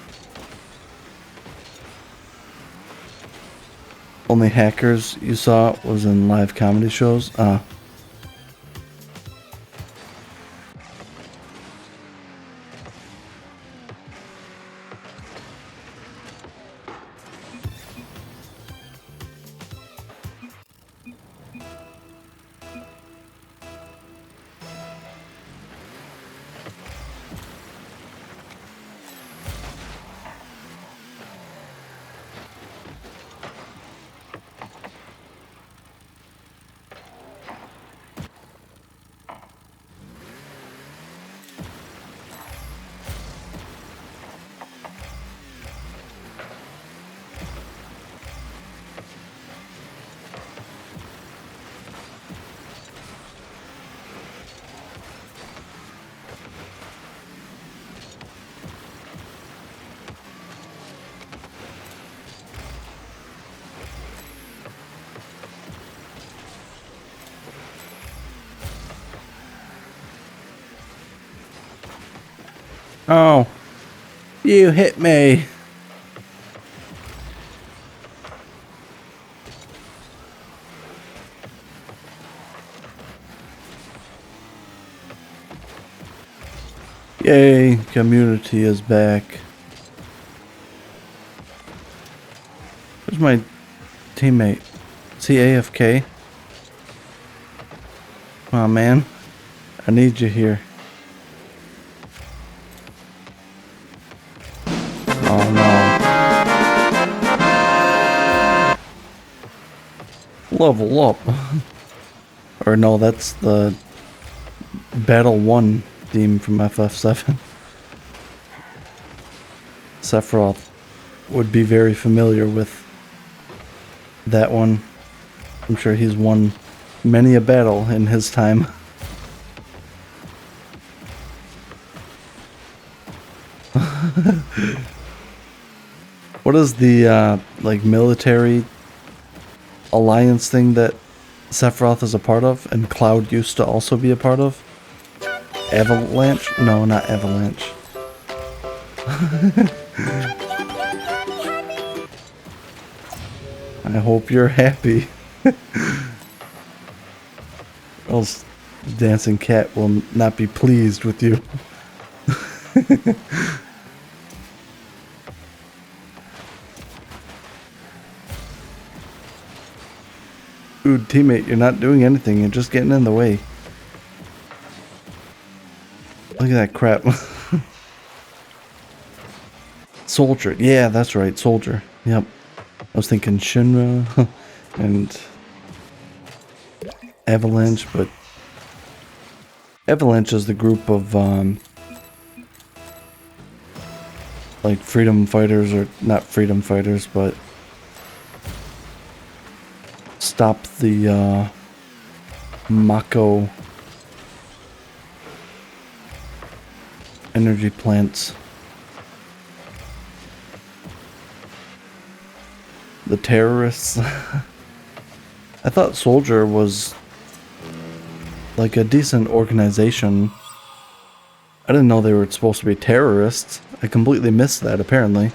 Only hackers you saw was in live comedy shows? Oh, you hit me. Yay, community is back. Where's my teammate? Is he AFK? Come on, man. I need you here. Oh no. Level up. Or no, that's the Battle 1 theme from FF7. Sephiroth would be very familiar with that one. I'm sure he's won many a battle in his time. What is the like military alliance thing that Sephiroth is a part of and Cloud used to also be a part of? Avalanche? No, not Avalanche. I hope you're happy. Else Dancing Cat will not be pleased with you. Dude, teammate, you're not doing anything. You're just getting in the way. Look at that crap. Soldier. Yeah, that's right. Soldier. Yep. I was thinking Shinra and Avalanche, but Avalanche is the group of like freedom fighters, or not freedom fighters, but stop the Mako energy plants. The terrorists. I thought Soldier was like a decent organization. I didn't know they were supposed to be terrorists. I completely missed that, apparently.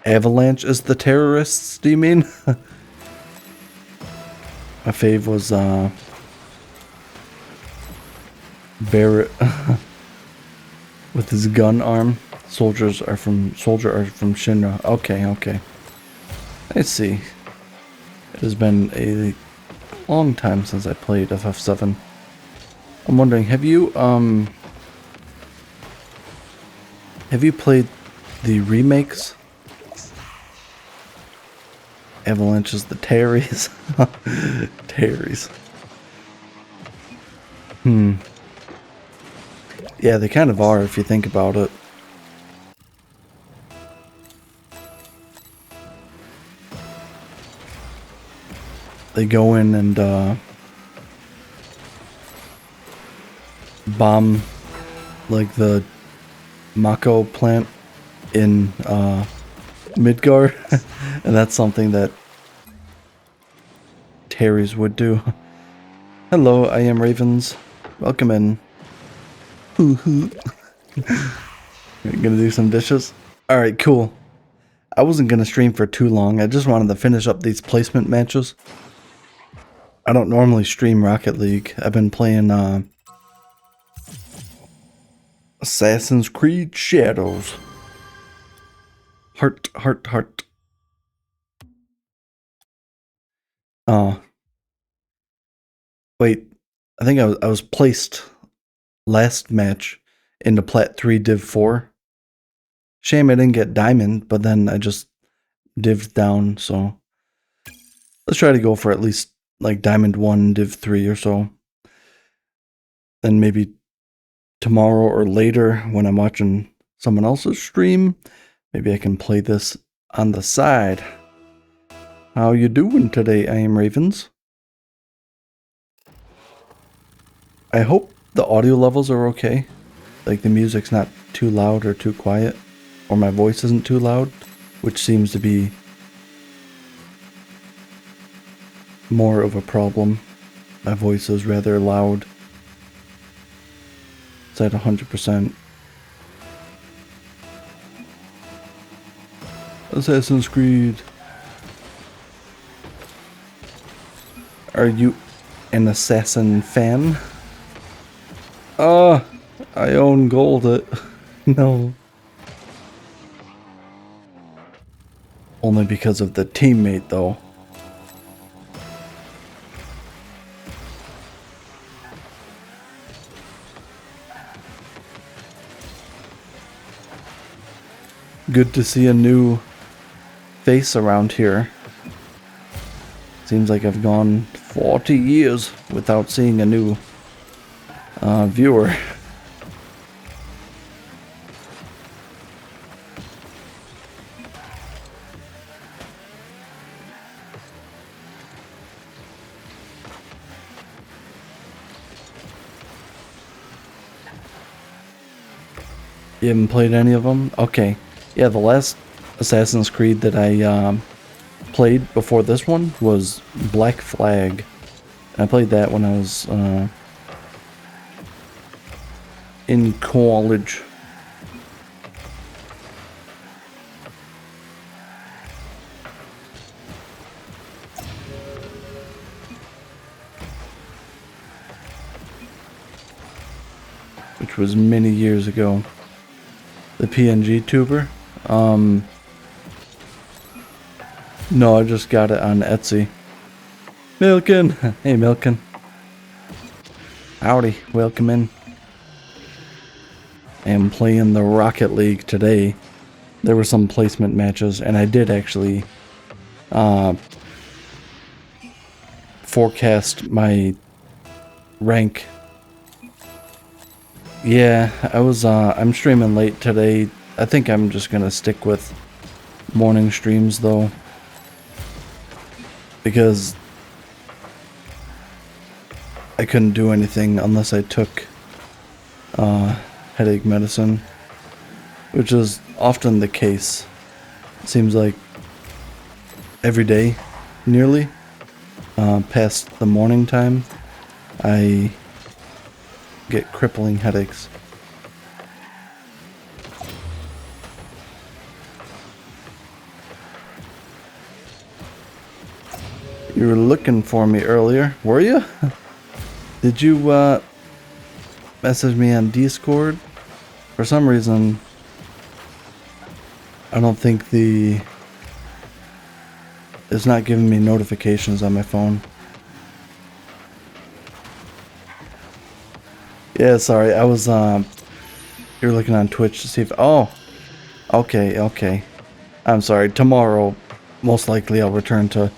Avalanche is the terrorists, do you mean? My fave was, Barrett with his gun arm. Soldier are from Shinra. Okay, okay. I see. It has been a long time since I played FF7. I'm wondering, have you played the remakes? Avalanche is the Terrys. Terrys. Yeah, they kind of are if you think about it. They go in and bomb like the Mako plant in Midgard, and that's something that Terrys would do. Hello, I am Ravens. Welcome in. Hoo hoo. Gonna do some dishes? Alright, cool. I wasn't gonna stream for too long. I just wanted to finish up these placement matches. I don't normally stream Rocket League. I've been playing Assassin's Creed Shadows. Heart, heart, heart. Oh. Wait. I think I was placed last match into Plat 3 Div 4. Shame I didn't get Diamond, but then I just dived down, so let's try to go for at least like Diamond 1, Div 3 or so. Then maybe tomorrow or later when I'm watching someone else's stream, maybe I can play this on the side. How you doing today, I am Ravens? I hope the audio levels are okay. Like the music's not too loud or too quiet, or my voice isn't too loud, which seems to be more of a problem. My voice is rather loud. It's at 100%. Assassin's Creed. Are you an Assassin fan? I own gold it. No. Only because of the teammate, though. Good to see a new face around here. Seems like I've gone 40 years without seeing a new viewer. You haven't played any of them? Okay. Yeah, the last Assassin's Creed that I played before this one was Black Flag. I played that when I was in college. Which was many years ago. The PNG tuber? No, I just got it on Etsy. Milkin! Hey, Milkin. Howdy, welcome in. I am playing the Rocket League today. There were some placement matches, and I did actually forecast my rank. Yeah, I'm streaming late today. I think I'm just gonna stick with morning streams though, because I couldn't do anything unless I took headache medicine, which is often the case. It seems like every day, nearly. past the morning time, I get crippling headaches. You were looking for me earlier, were you? Did you message me on Discord? For some reason, I don't think it's not giving me notifications on my phone. Yeah, sorry, I was you're looking on Twitch to see if okay. I'm sorry. Tomorrow, most likely I'll return to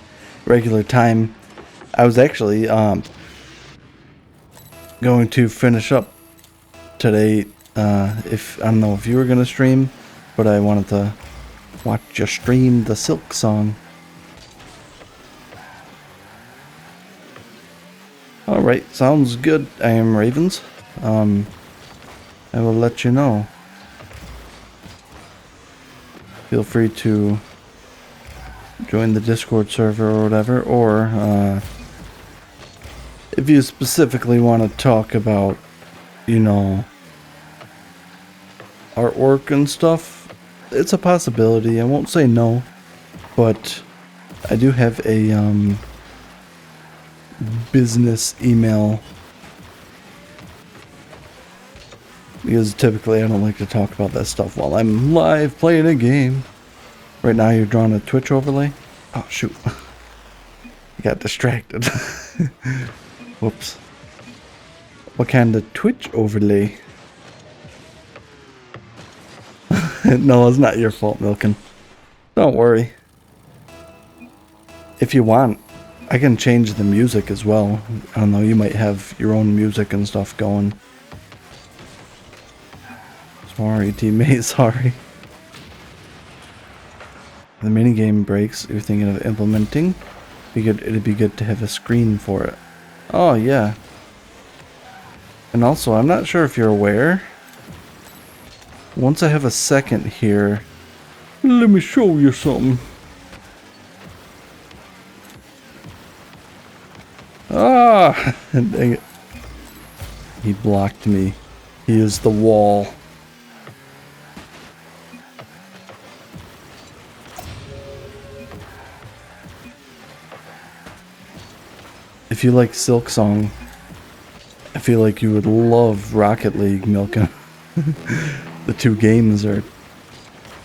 regular time. I was actually going to finish up today. If I don't know if you were gonna stream, but I wanted to watch you stream the Silk song. All right, sounds good. I am Ravens. I will let you know. Feel free to join the Discord server or whatever, or if you specifically want to talk about, you know, artwork and stuff, it's a possibility. I won't say no, but I do have a business email, because typically I don't like to talk about that stuff while I'm live playing a game. Right now you're drawing a Twitch overlay. Oh shoot. I got distracted. Whoops. What kind of Twitch overlay? No, it's not your fault, Milken. Don't worry. If you want, I can change the music as well. I don't know, you might have your own music and stuff going. Sorry, teammate, sorry. The minigame breaks you're thinking of implementing. It'd be good to have a screen for it. Oh, yeah. And also, I'm not sure if you're aware. Once I have a second here, let me show you something. Ah! Dang it. He blocked me. He is the wall. If you like Silk Song, I feel like you would love Rocket League, Milka. The two games are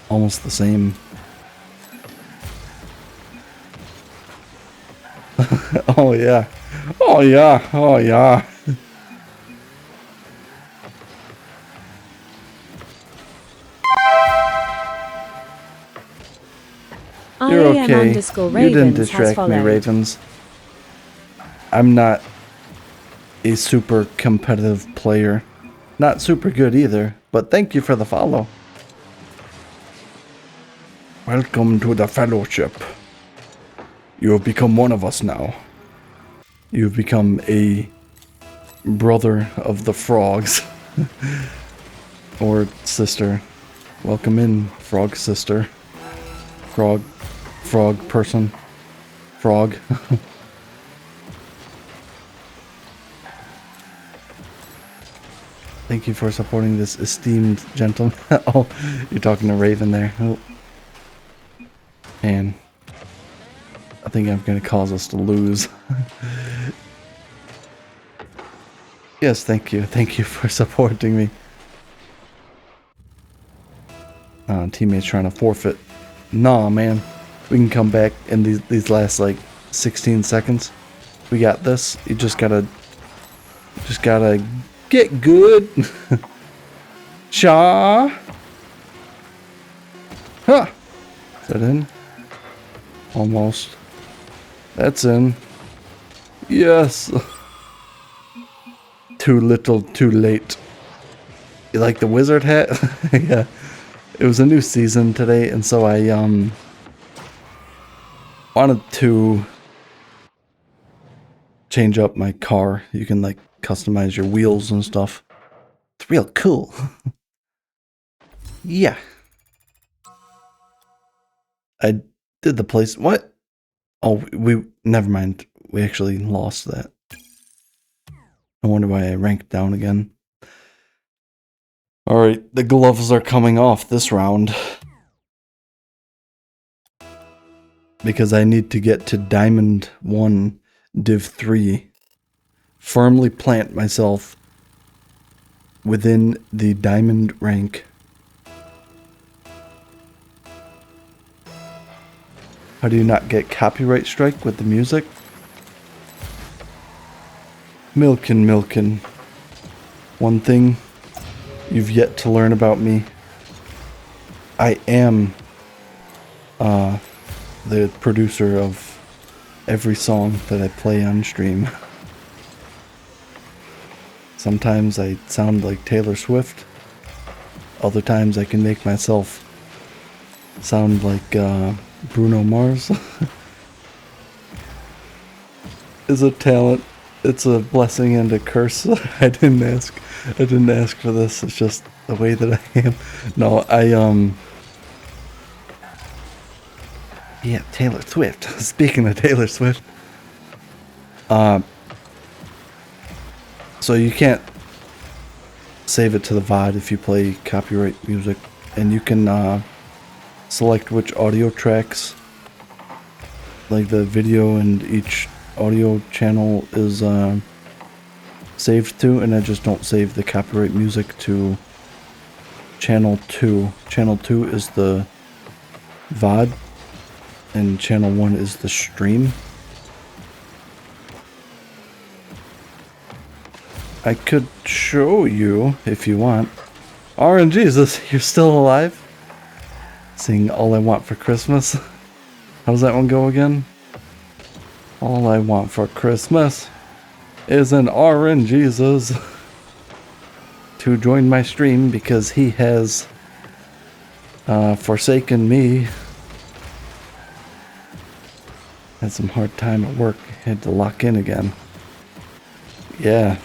almost the same. Oh yeah. Oh yeah. Oh yeah. You're okay. You didn't distract me, Ravens. I'm not a super competitive player. Not super good either, but thank you for the follow. Welcome to the fellowship. You have become one of us now. You've become a brother of the frogs. Or sister. Welcome in, frog sister. Frog person. Frog. Thank you for supporting this esteemed gentleman. Oh, you're talking to Raven there. Oh. Man. I think I'm going to cause us to lose. Yes, thank you. Thank you for supporting me. Teammates trying to forfeit. Nah, man. We can come back in these last, like, 16 seconds. We got this. You just gotta get good. Shaw. Huh. Is that in? Almost. That's in. Yes. Too little, too late. You like the wizard hat? Yeah. It was a new season today, and so I wanted to change up my car. You can like customize your wheels and stuff. It's real cool. Yeah. I did the place. What? Oh, never mind. we actually lost that. I wonder why I ranked down again. Alright, the gloves are coming off this round. Because I need to get to Diamond 1, Div 3. Firmly plant myself within the Diamond rank. How do you not get copyright strike with the music? Milkin'. One thing you've yet to learn about me. I am the producer of every song that I play on stream. Sometimes I sound like Taylor Swift. Other times I can make myself sound like Bruno Mars. Is a talent. It's a blessing and a curse. I didn't ask for this. It's just the way that I am. No, yeah, Taylor Swift. Speaking of Taylor Swift. So you can't save it to the VOD if you play copyright music. And you can select which audio tracks, like the video and each audio channel is saved to, and I just don't save the copyright music to channel 2. Channel 2 is the VOD, and channel 1 is the stream. I could show you if you want. RNGesus, you're still alive? Sing All I Want for Christmas. How does that one go again? All I want for Christmas is an RNGesus to join my stream because he has forsaken me. Had some hard time at work. Had to lock in again. Yeah.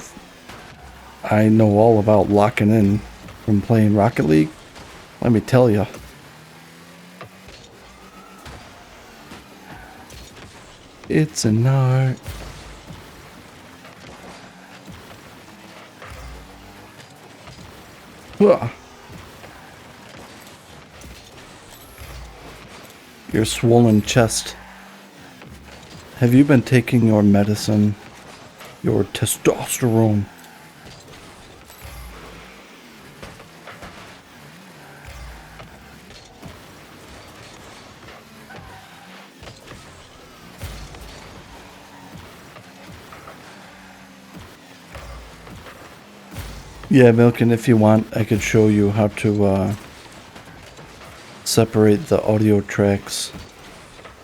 I know all about locking in from playing Rocket League. Let me tell you. It's an art. Ugh. Your swollen chest. Have you been taking your medicine? Your testosterone? Yeah, Milken, if you want, I could show you how to separate the audio tracks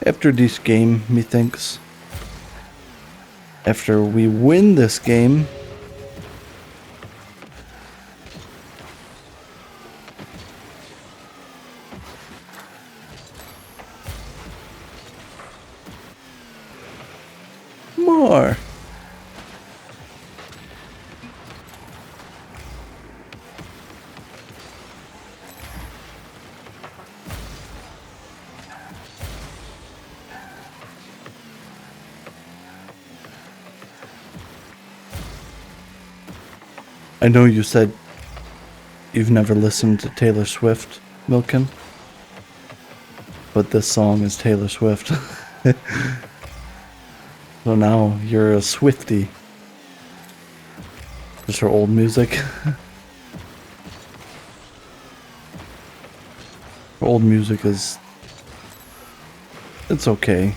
after this game, methinks. After we win this game, more. I know you said you've never listened to Taylor Swift, Milken, but this song is Taylor Swift. So now you're a Swiftie. Just her old music. Her old music is... it's okay.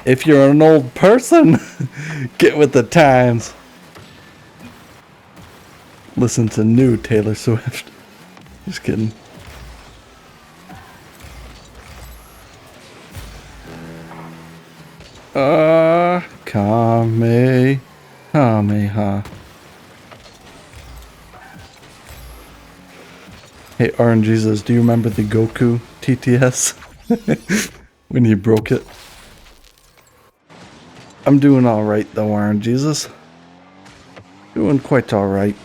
If you're an old person, get with the times. Listen to new Taylor Swift. Just kidding. Kamehameha. Hey, RNGesus, do you remember the Goku TTS? When he broke it? I'm doing alright though, RNGesus. Doing quite alright.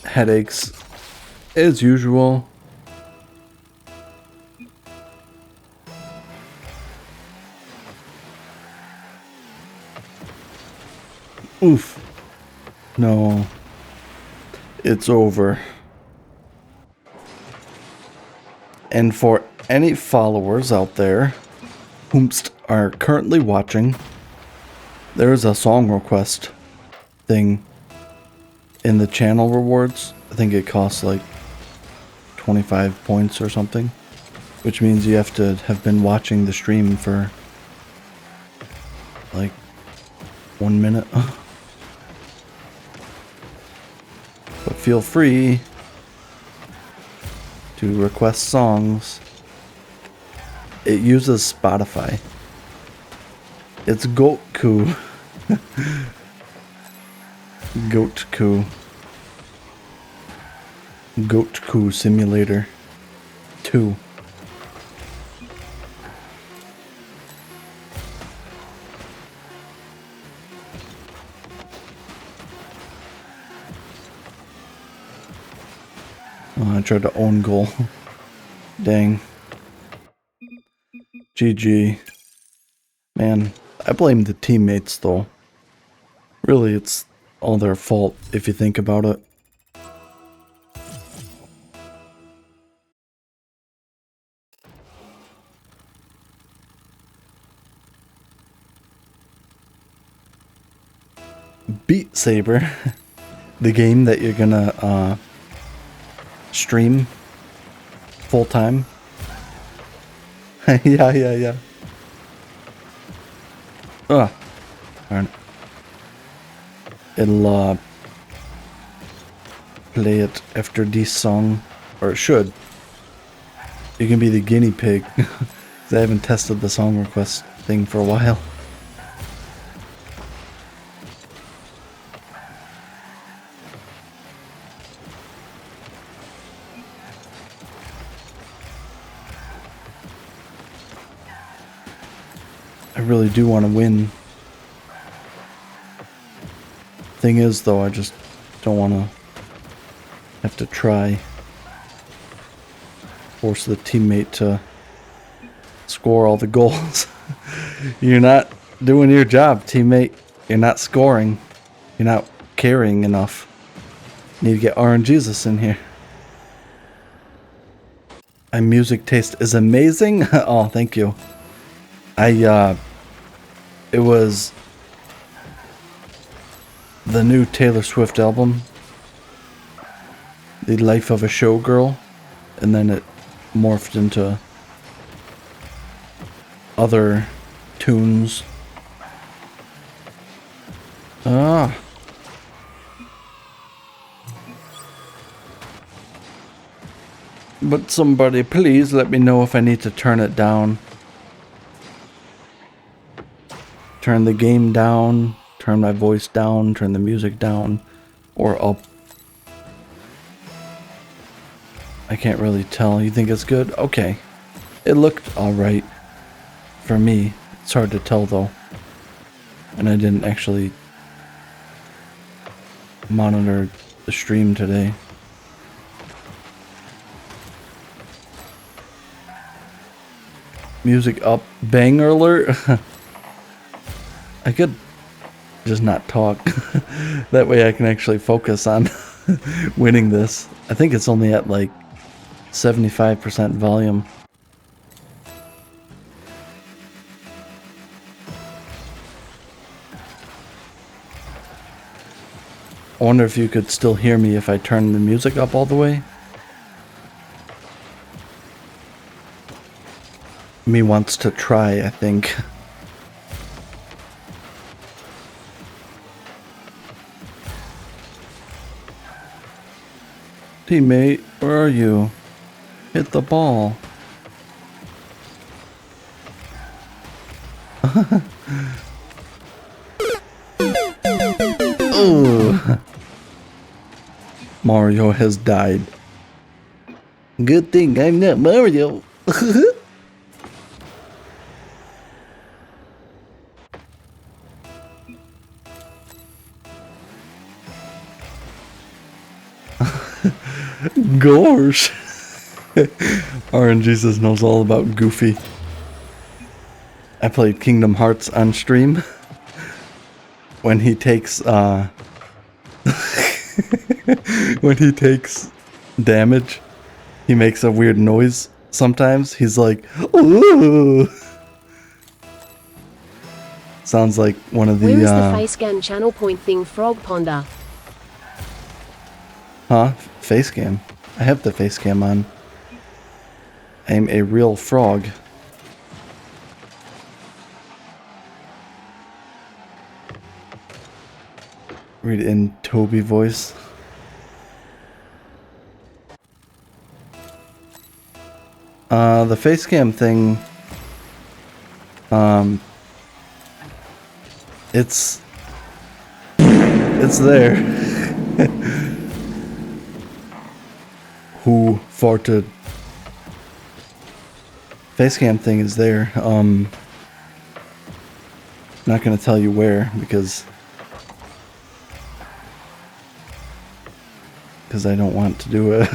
Headaches, as usual. Oof. No. It's over. And for any followers out there whomst are currently watching, there's a song request thing in the channel rewards. I think it costs like 25 points or something, which means you have to have been watching the stream for like 1 minute. But feel free to request songs. It uses Spotify. It's Goatku. Goatku. Goatku Simulator 2. Oh, I tried to own goal. Dang. GG. Man, I blame the teammates though. Really, it's all their fault if you think about it. Beat Saber, the game that you're gonna stream full time. yeah. Ugh. Darn it. It'll play it after this song, or it should. You can be the guinea pig. 'Cause I haven't tested the song request thing for a while. I really do want to win. Thing is, though, I just don't want to have to try. Force the teammate to score all the goals. You're not doing your job, teammate. You're not scoring. You're not carrying enough. Need to get RNGesus in here. My music taste is amazing. Oh, thank you. It was the new Taylor Swift album, The Life of a Showgirl, and then it morphed into other tunes. Ah. But somebody please let me know if I need to turn it down. Turn the game down, turn my voice down, turn the music down, or up. I can't really tell. You think it's good? Okay. It looked alright. For me. It's hard to tell though. And I didn't actually monitor the stream today. Music up. Banger alert? I could just not talk. That way I can actually focus on winning this. I think it's only at like 75% volume. I wonder if you could still hear me if I turn the music up all the way. Me wants to try, I think. Teammate, where are you? Hit the ball. Oh. Mario has died. Good thing I'm not Mario. Gosh. RNGesus knows all about Goofy. I played Kingdom Hearts on stream. when he takes when he takes damage, he makes a weird noise sometimes. He's like, ooh. Sounds like one of the Where is the face scan channel point thing, Frog Ponder? Huh? Face cam. I have the face cam on. I'm a real frog. Read it in Toby voice. The face cam thing, it's there. Who farted? Facecam thing is there. Not gonna tell you where because I don't want to do it.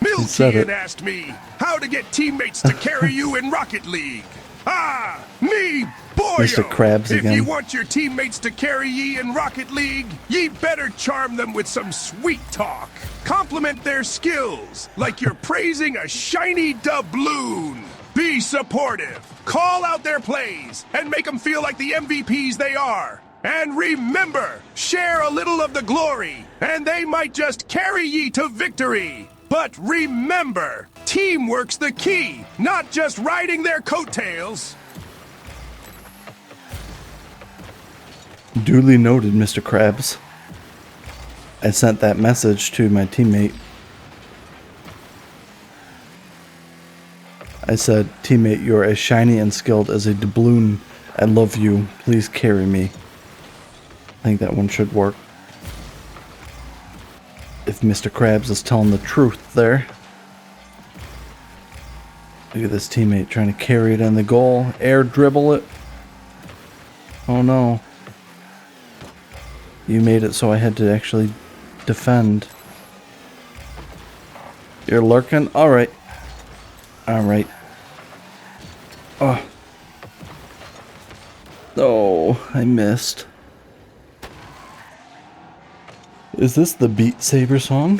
Miltian asked me how to get teammates to carry you in Rocket League. Ah, me, boyo! Mr. Krabs if again. ye want your teammates to carry ye in Rocket League, ye better charm them with some sweet talk. Compliment their skills, like you're praising a shiny doubloon. Be supportive, call out their plays, and make them feel like the MVPs they are. And remember, share a little of the glory, and they might just carry ye to victory. But remember, teamwork's the key, not just riding their coattails. Duly noted, Mr. Krabs. I sent that message to my teammate. I said, teammate, you're as shiny and skilled as a doubloon. I love you. Please carry me. I think that one should work. If Mr. Krabs is telling the truth there. Look at this teammate trying to carry it in the goal. Air dribble it. Oh no. You made it so I had to actually defend. You're lurking? Alright. Alright. Oh. Oh, I missed. Is this the Beat Saber song?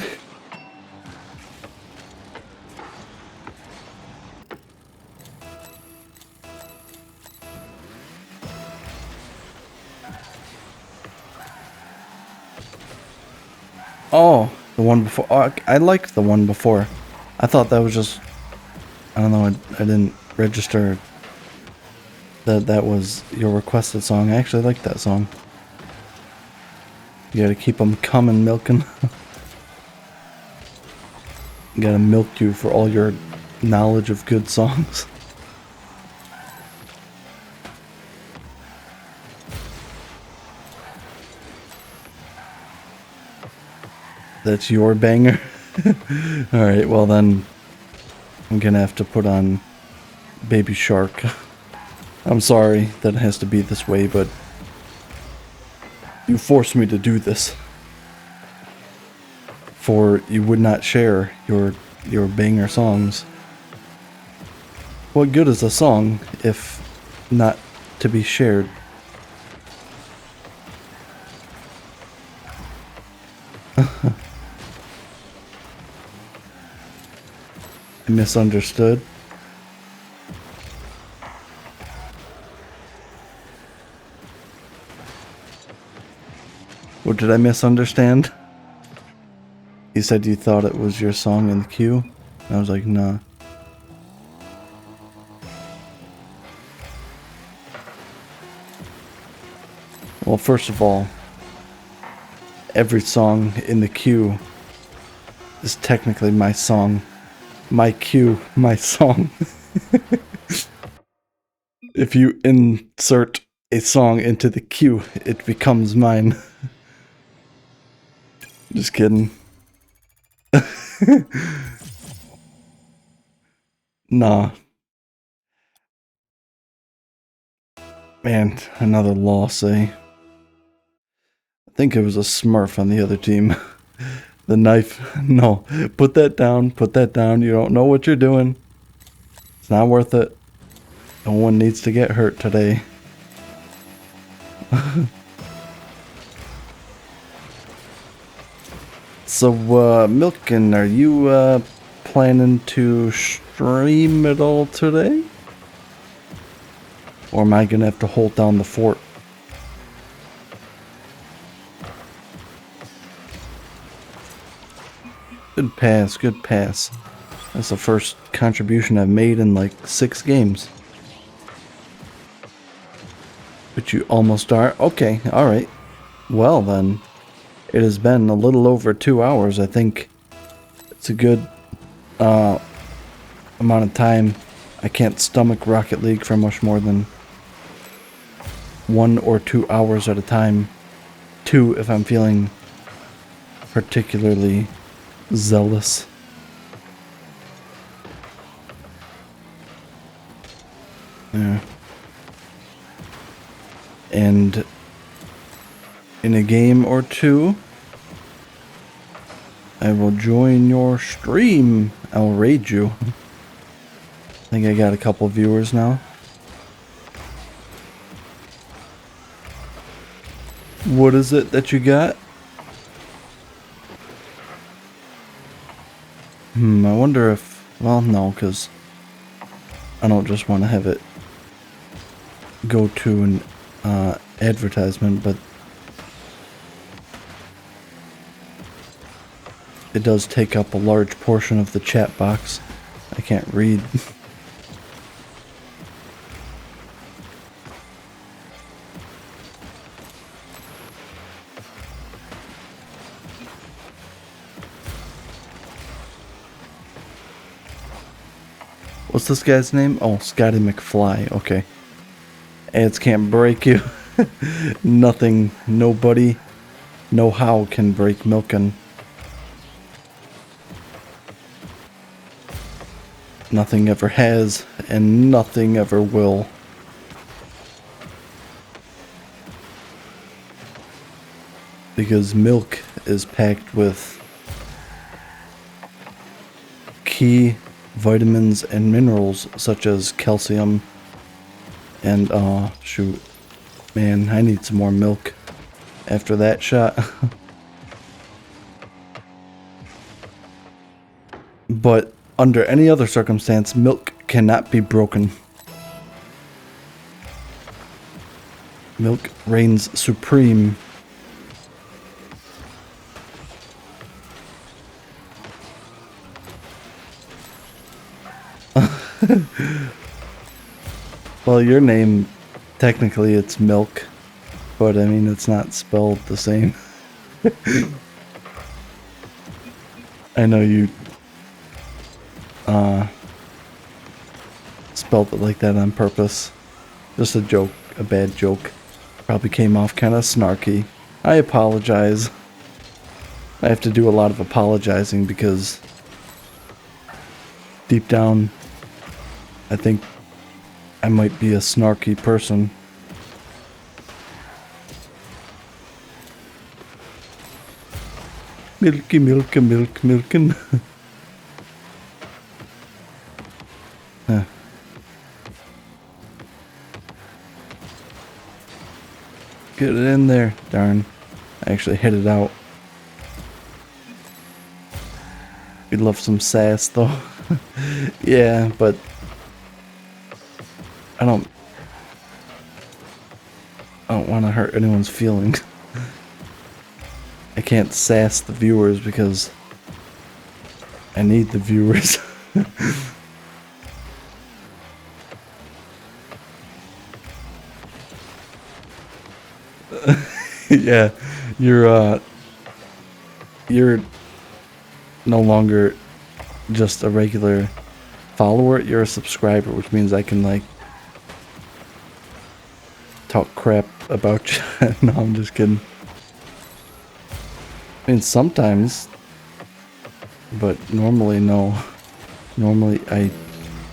Oh, the one before. Oh, I liked the one before. I thought that was just... I don't know, I didn't register that that was your requested song. I actually like that song. You gotta keep them coming, milking. You gotta milk you for all your knowledge of good songs. That's your banger? Alright, well then, I'm gonna have to put on Baby Shark. I'm sorry that it has to be this way, but you forced me to do this. For you would not share your banger songs. What good is a song if not to be shared? I misunderstood. What did I misunderstand? You said you thought it was your song in the queue? I was like, nah. Well, first of all, every song in the queue is technically my song. My queue, my song. If you insert a song into the queue, it becomes mine. Just kidding. Nah. Man, another loss, eh? I think it was a Smurf on the other team. The knife. No. Put that down. Put that down. You don't know what you're doing. It's not worth it. No one needs to get hurt today. So, Milken, are you, planning to stream at all today? Or am I gonna have to hold down the fort? Good pass, good pass. That's the first contribution I've made in like 6 games. But you almost are? Okay, alright. Well then, it has been a little over 2 hours. I think it's a good amount of time. I can't stomach Rocket League for much more than 1 or 2 hours at a time. 2 if I'm feeling particularly zealous. Yeah. And in a game or 2, I will join your stream. I'll raid you. I think I got a couple viewers now. What is it that you got? I wonder if... Well, no, because I don't just want to have it go to an advertisement, but it does take up a large portion of the chat box. I can't read. What's this guy's name? Oh, Scotty McFly. Okay. Ads can't break you. Nothing, nobody, no how can break Milken. Nothing ever has, and nothing ever will. Because milk is packed with key vitamins and minerals such as calcium and, shoot, man, I need some more milk after that shot. But under any other circumstance, milk cannot be broken. Milk reigns supreme. Well, your name, technically it's Milk, but I mean, it's not spelled the same. I know you spelled it like that on purpose. Just a joke, a bad joke. Probably came off kind of snarky. I apologize. I have to do a lot of apologizing because deep down, I think I might be a snarky person. Milky, milky, milk, milkin'. Huh. Get it in there. Darn. I actually hit it out. We'd love some sass though. Yeah, but I don't want to hurt anyone's feelings. I can't sass the viewers because I need the viewers. Yeah, you're no longer just a regular follower, you're a subscriber, which means I can like talk crap about you. No, I'm just kidding. I mean, sometimes, but normally no. Normally I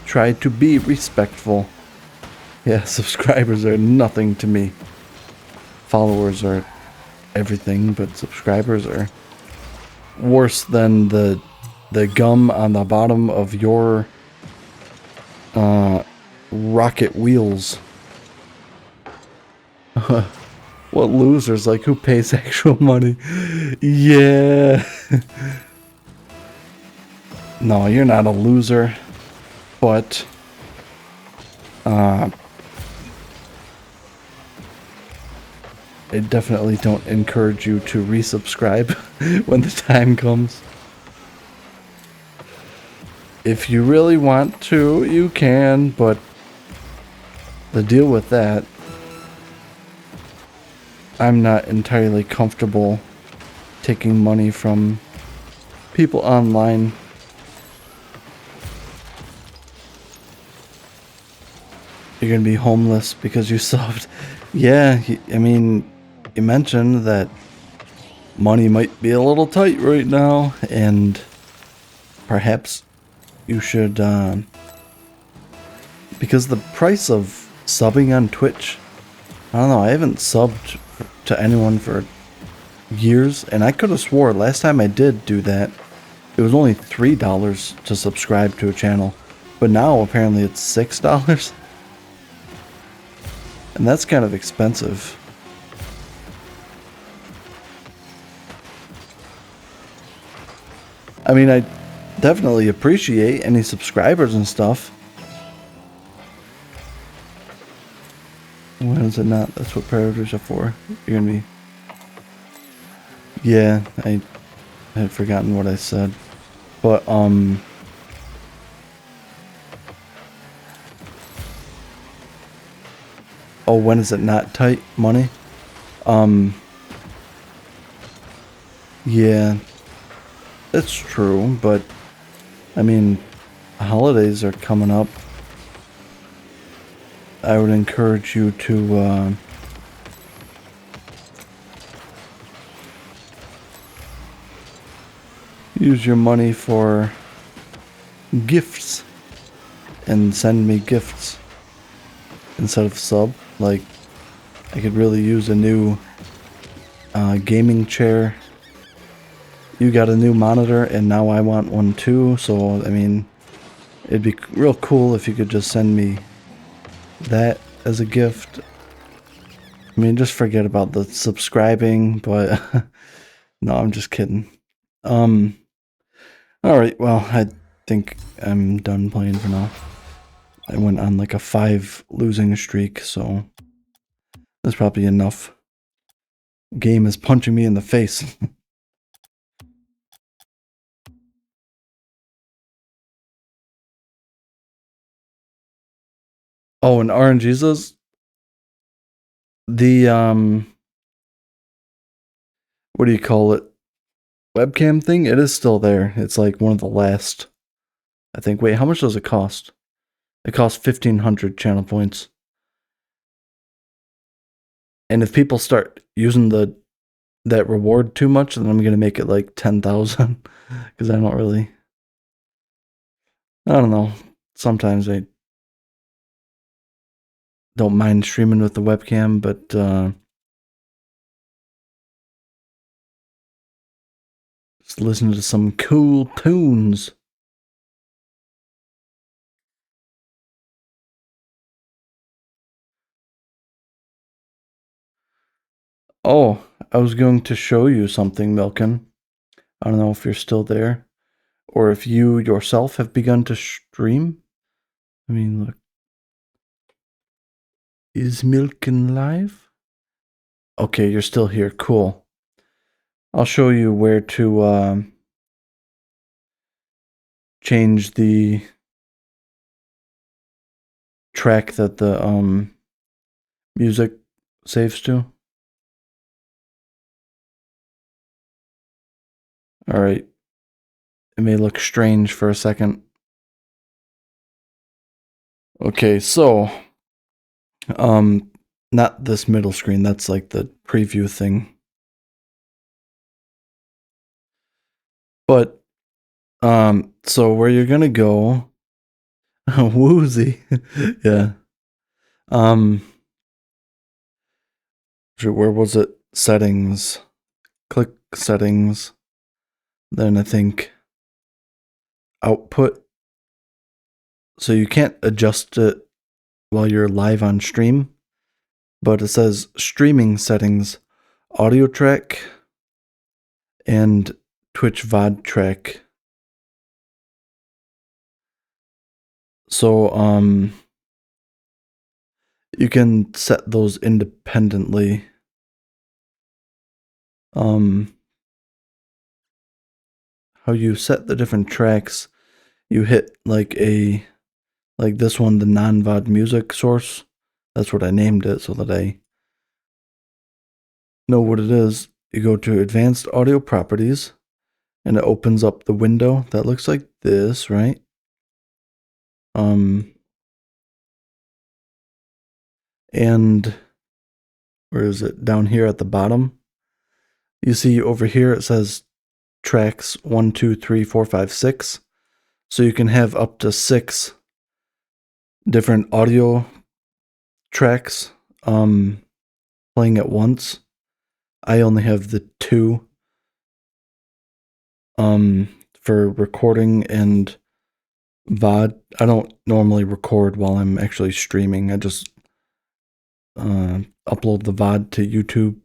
try to be respectful. Yeah, subscribers are nothing to me. Followers are everything, but subscribers are worse than the gum on the bottom of your rocket wheels. What losers? Like, who pays actual money? Yeah. No, you're not a loser. But, I definitely don't encourage you to resubscribe when the time comes. If you really want to, you can, but the deal with that, I'm not entirely comfortable taking money from people online. You're gonna be homeless because you subbed. Yeah, I mean, you mentioned that money might be a little tight right now, and perhaps you should, because the price of subbing on Twitch, I don't know, I haven't subbed to anyone for years, and I could have swore last time I did do that, it was only $3 to subscribe to a channel, but now apparently it's $6. And that's kind of expensive. I mean, I definitely appreciate any subscribers and stuff. When is it not? That's what priorities are for. You're gonna be... Yeah, I had forgotten what I said. But, oh, when is it not tight money? Yeah, that's true, but, I mean, holidays are coming up. I would encourage you to, use your money for gifts and send me gifts instead of sub. Like, I could really use a new gaming chair. You got a new monitor and now I want one too, so I mean, it'd be real cool if you could just send me that as a gift. I mean, just forget about the subscribing, but no, I'm just kidding. Alright, well, I think I'm done playing for now. I went on like a 5 losing streak, so that's probably enough. Game is punching me in the face. Oh, and RNG's the what do you call it? Webcam thing? It is still there. It's like one of the last. I think. Wait, how much does it cost? It costs 1,500 channel points. And if people start using that reward too much, then I'm gonna make it like 10,000 because I don't really. I don't know. Sometimes I don't mind streaming with the webcam, but just listen to some cool tunes. Oh, I was going to show you something, Milken. I don't know if you're still there, or if you yourself have begun to stream. I mean, look. Is Milken live? Okay, you're still here. Cool. I'll show you where to change the track that the music saves to. Alright. It may look strange for a second. Okay, so not this middle screen, that's like the preview thing. But so where you're gonna go woozy. Yeah. Where was it? Settings. Click settings. Then I think output. So you can't adjust it while you're live on stream. but it says streaming settings, audio track, and Twitch VOD track. So, you can set those independently. How you set the different tracks, you hit like this one, the non-VOD music source. That's what I named it so that I know what it is. You go to advanced audio properties and it opens up the window that looks like this, right? And where is it? Down here at the bottom. You see over here it says tracks 1, 2, 3, 4, 5, 6. So you can have up to 6 different audio tracks playing at once. I only have the 2 for recording and VOD. I don't normally record while I'm actually streaming. I just upload the VOD to YouTube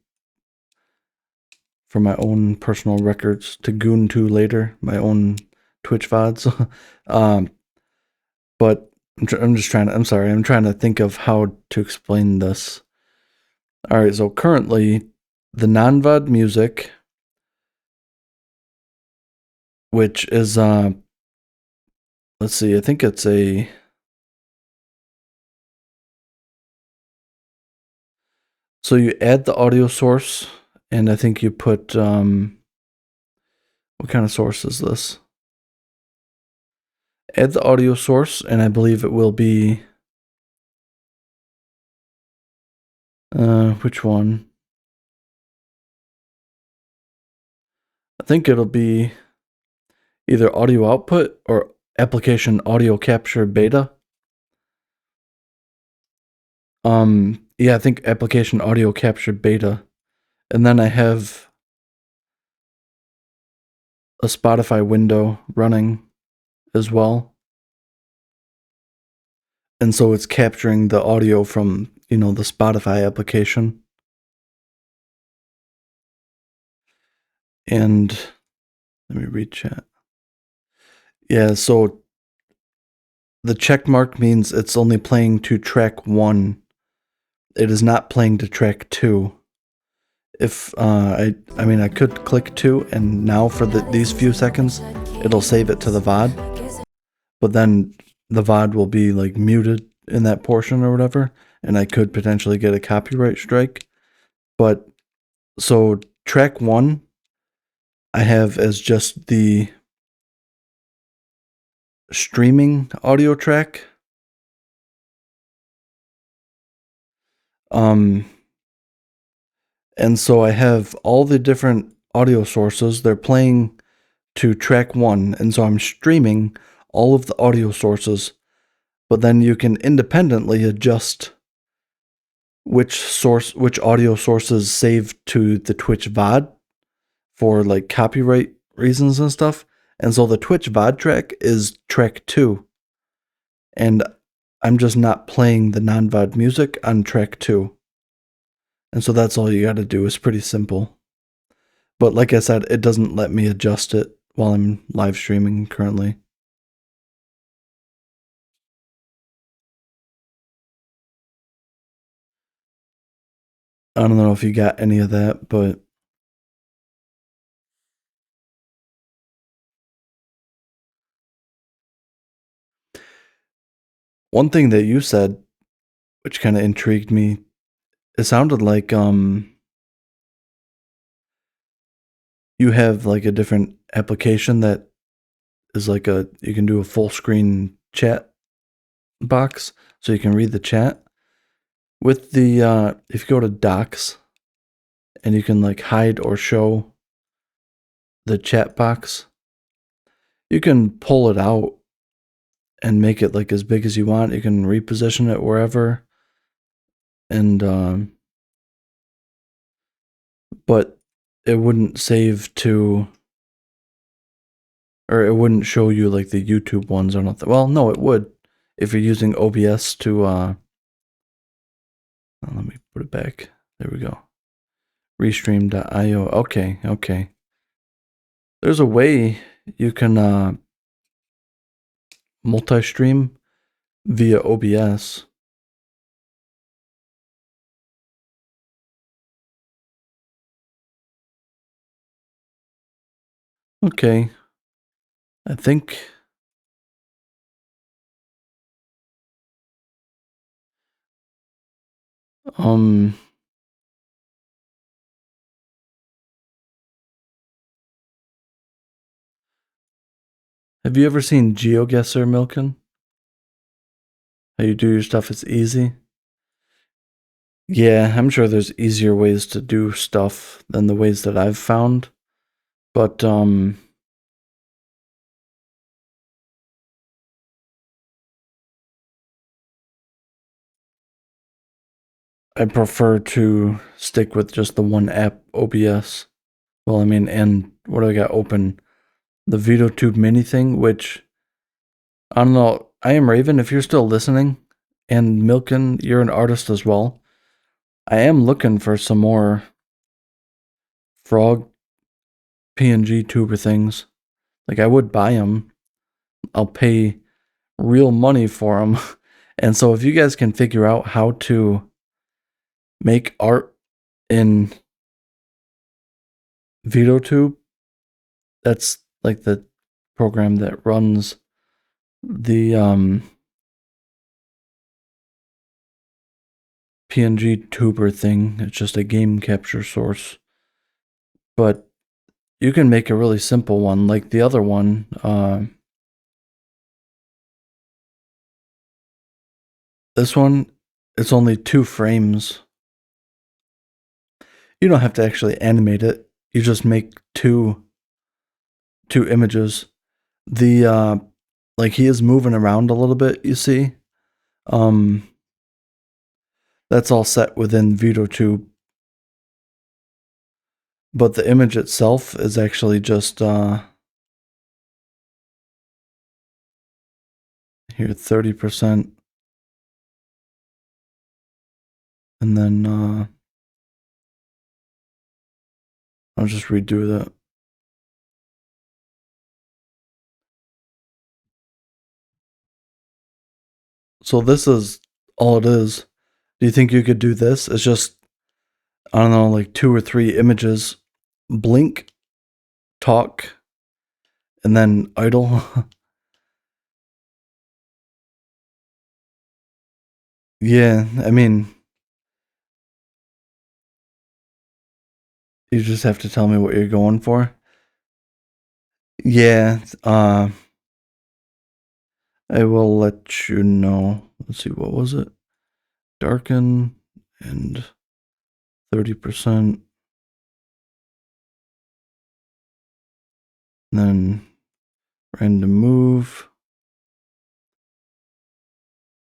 for my own personal records to goon to later, my own Twitch VODs. But I'm trying to think of how to explain this. All right, so currently the non-VOD music, which is let's see, I think it's so you add the audio source, and I think you put what kind of source is this? Add the audio source, and I believe it will be which one? I think it'll be either audio output or application audio capture beta. Yeah, I think application audio capture beta. And then I have a Spotify window running as well. And so it's capturing the audio from, the Spotify application. And let me read chat. Yeah, so the check mark means it's only playing to track 1. It is not playing to track 2. If I could click 2, and now for these few seconds, it'll save it to the VOD. But then the VOD will be like muted in that portion or whatever, and I could potentially get a copyright strike. But so track 1 I have as just the streaming audio track. And so I have all the different audio sources. They're playing to track 1, and so I'm streaming all of the audio sources. But then you can independently adjust which audio sources saved to the Twitch VOD for like copyright reasons and stuff. And so the Twitch VOD track is track 2. And I'm just not playing the non-VOD music on track 2. And so that's all you got to do. It's pretty simple. But like I said, it doesn't let me adjust it while I'm live streaming currently. I don't know if you got any of that, but one thing that you said, which kind of intrigued me, it sounded like you have like a different application that is like you can do a full screen chat box so you can read the chat. With the if you go to docs and you can like hide or show the chat box, you can pull it out and make it like as big as you want. You can reposition it wherever, and but it wouldn't save to, or it wouldn't show you like the YouTube ones or nothing. Well, no, it would if you're using OBS to Let me put it back. There we go. Restream.io. Okay. There's a way you can multi-stream via OBS. Okay. I think um have you ever seen GeoGuessr, Milken? How you do your stuff is easy? Yeah, I'm sure there's easier ways to do stuff than the ways that I've found. But I prefer to stick with just the one app, OBS. Well, I mean, and what do I got open? The VideoTube mini thing, which I don't know. I am Raven, if you're still listening, and Milken, you're an artist as well. I am looking for some more frog PNG tuber things. Like, I would buy them. I'll pay real money for them. And so if you guys can figure out how to make art in VideoTube, that's like the program that runs the PNG tuber thing. It's just a game capture source. But you can make a really simple one like the other one. This one, it's only 2 frames. You don't have to actually animate it. You just make two images. The like he is moving around a little bit, you see. That's all set within VideoTube. But the image itself is actually just here 30%. And then I'll just redo that. So this is all it is. Do you think you could do this? It's just, I don't know, like 2 or 3 images, blink, talk, and then idle. Yeah, I mean, you just have to tell me what you're going for. Yeah, I will let you know. Let's see, what was it? Darken and 30%. Then random move,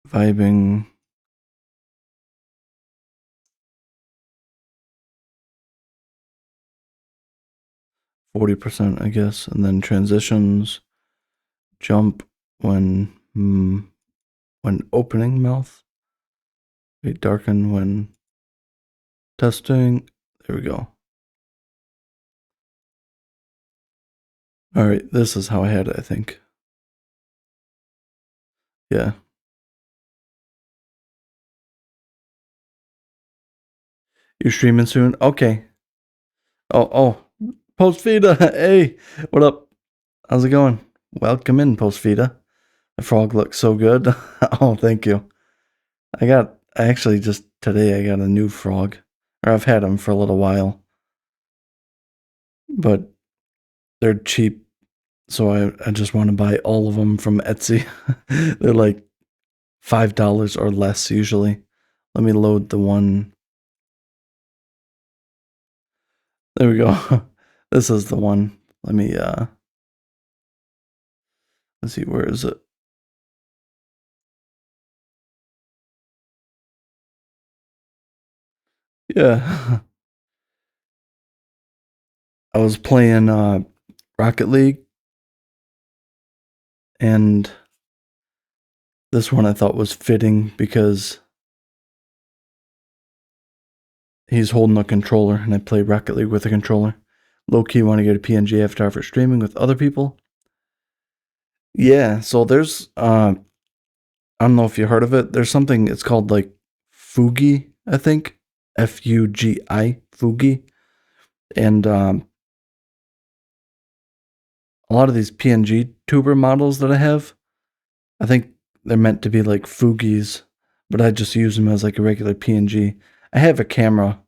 vibing, 40%, I guess, and then transitions, jump when opening mouth, darken when testing. There we go. All right, this is how I had it, I think. Yeah. You're streaming soon? Okay. Oh, Postfida. Hey, what up? How's it going? Welcome in, Postfida. The frog looks so good. Oh, thank you. I actually just today I got a new frog. Or I've had them for a little while. But they're cheap. So I just want to buy all of them from Etsy. They're like $5 or less usually. Let me load the one. There we go. This is the one. Let me let's see, where is it? Yeah. I was playing Rocket League, and this one I thought was fitting because he's holding a controller, and I play Rocket League with a controller. Low key, want to get a PNG avatar for streaming with other people. Yeah, so there's I don't know if you heard of it. There's something. It's called like Fugi, I think. Fugi, Fugi, and a lot of these PNG tuber models that I have, I think they're meant to be like Fugis, but I just use them as like a regular PNG. I have a camera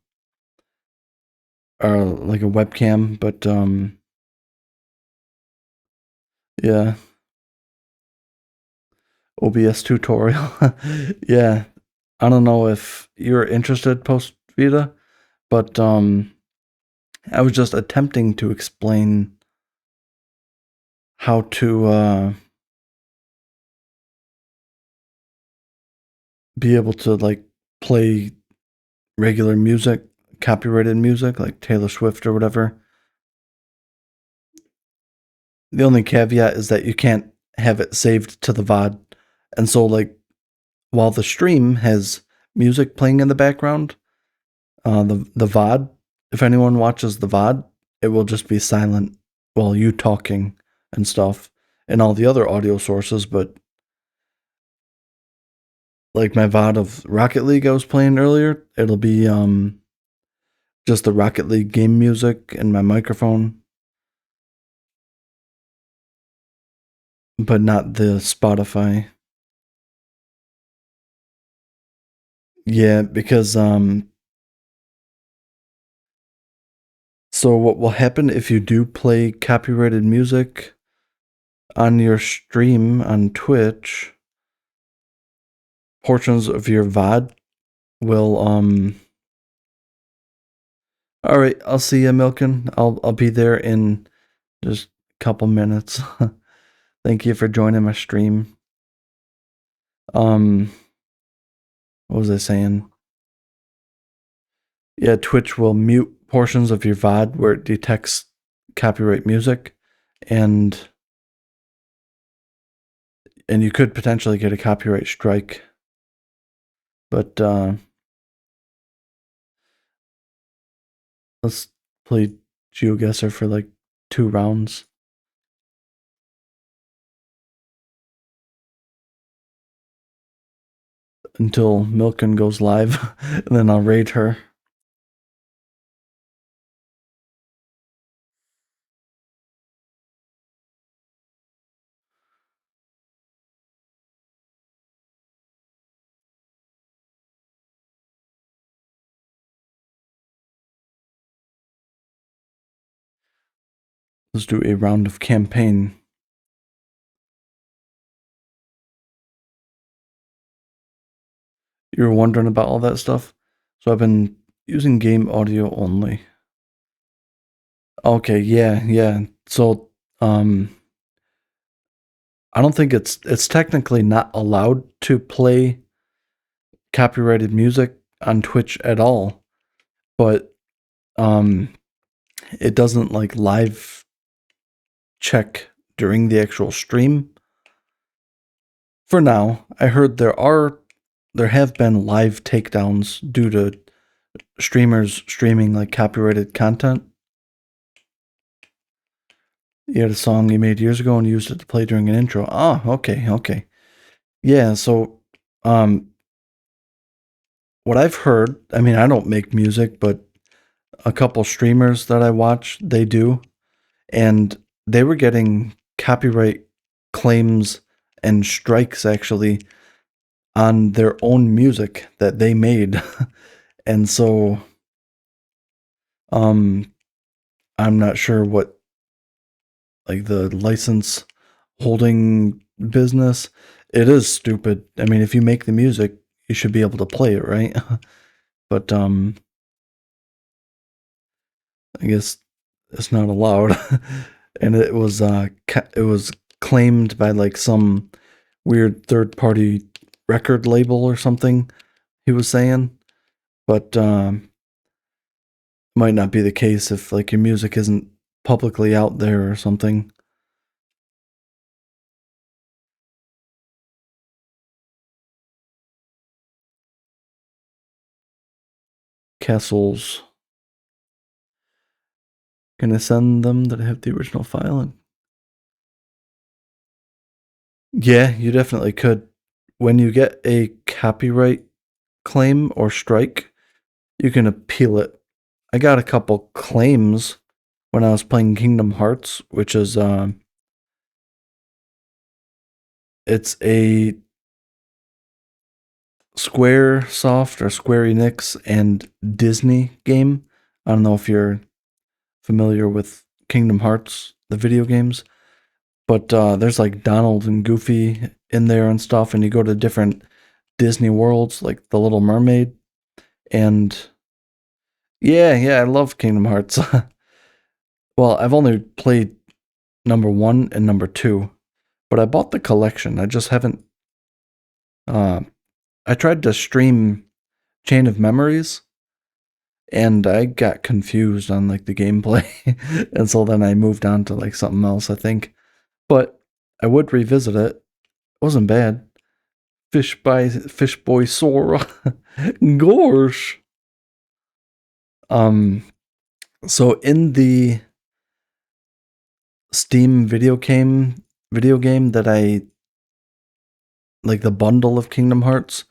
or like a webcam, but yeah, OBS tutorial. Yeah, I don't know if you're interested post Vita, but I was just attempting to explain how to be able to like play regular music, copyrighted music like Taylor Swift or whatever. The only caveat is that you can't have it saved to the VOD. And so like while the stream has music playing in the background, the VOD, if anyone watches the VOD, it will just be silent while you talking and stuff and all the other audio sources, but like my VOD of Rocket League I was playing earlier, it'll be just the Rocket League game music and my microphone, but not the Spotify. Yeah, because so what will happen if you do play copyrighted music on your stream on Twitch, portions of your VOD will all right, I'll see you, Milken. I'll be there in just a couple minutes. Thank you for joining my stream. What was I saying? Yeah, Twitch will mute portions of your VOD where it detects copyright music, and you could potentially get a copyright strike. But let's play GeoGuessr for like 2 rounds until Milken goes live, and then I'll raid her. Let's do a round of campaign. You were wondering about all that stuff? So I've been using game audio only. Okay, yeah. So, I don't think it's technically not allowed to play copyrighted music on Twitch at all, but um, it doesn't like live check during the actual stream. For now, I heard there have been live takedowns due to streamers streaming like copyrighted content. You had a song you made years ago and used it to play during an intro. Oh, okay. Yeah, so what I've heard, I mean, I don't make music, but a couple streamers that I watch, they do, and they were getting copyright claims and strikes actually on their own music that they made. And so um I'm not sure what like the license holding business. It is stupid. I mean, if you make the music, you should be able to play it, right? But I guess it's not allowed. And it was claimed by like some weird third party record label or something, he was saying. But might not be the case if like your music isn't publicly out there or something. castles. Can I send them that I have the original file? Yeah, you definitely could. When you get a copyright claim or strike, you can appeal it. I got a couple claims when I was playing Kingdom Hearts, which is it's a Square Soft or Square Enix and Disney game. I don't know if you're familiar with Kingdom Hearts, the video games, but there's like Donald and Goofy in there and stuff, and you go to different Disney worlds, like the Little Mermaid, and yeah, I love Kingdom Hearts. Well, I've only played number 1 and number 2, but I bought the collection. I just haven't. Uh, I tried to stream Chain of Memories, and I got confused on like the gameplay, and so then I moved on to like something else, I think. But I would revisit it. It wasn't bad. Fish Boy Sora, gosh. So in the Steam video game that I like, the bundle of Kingdom Hearts,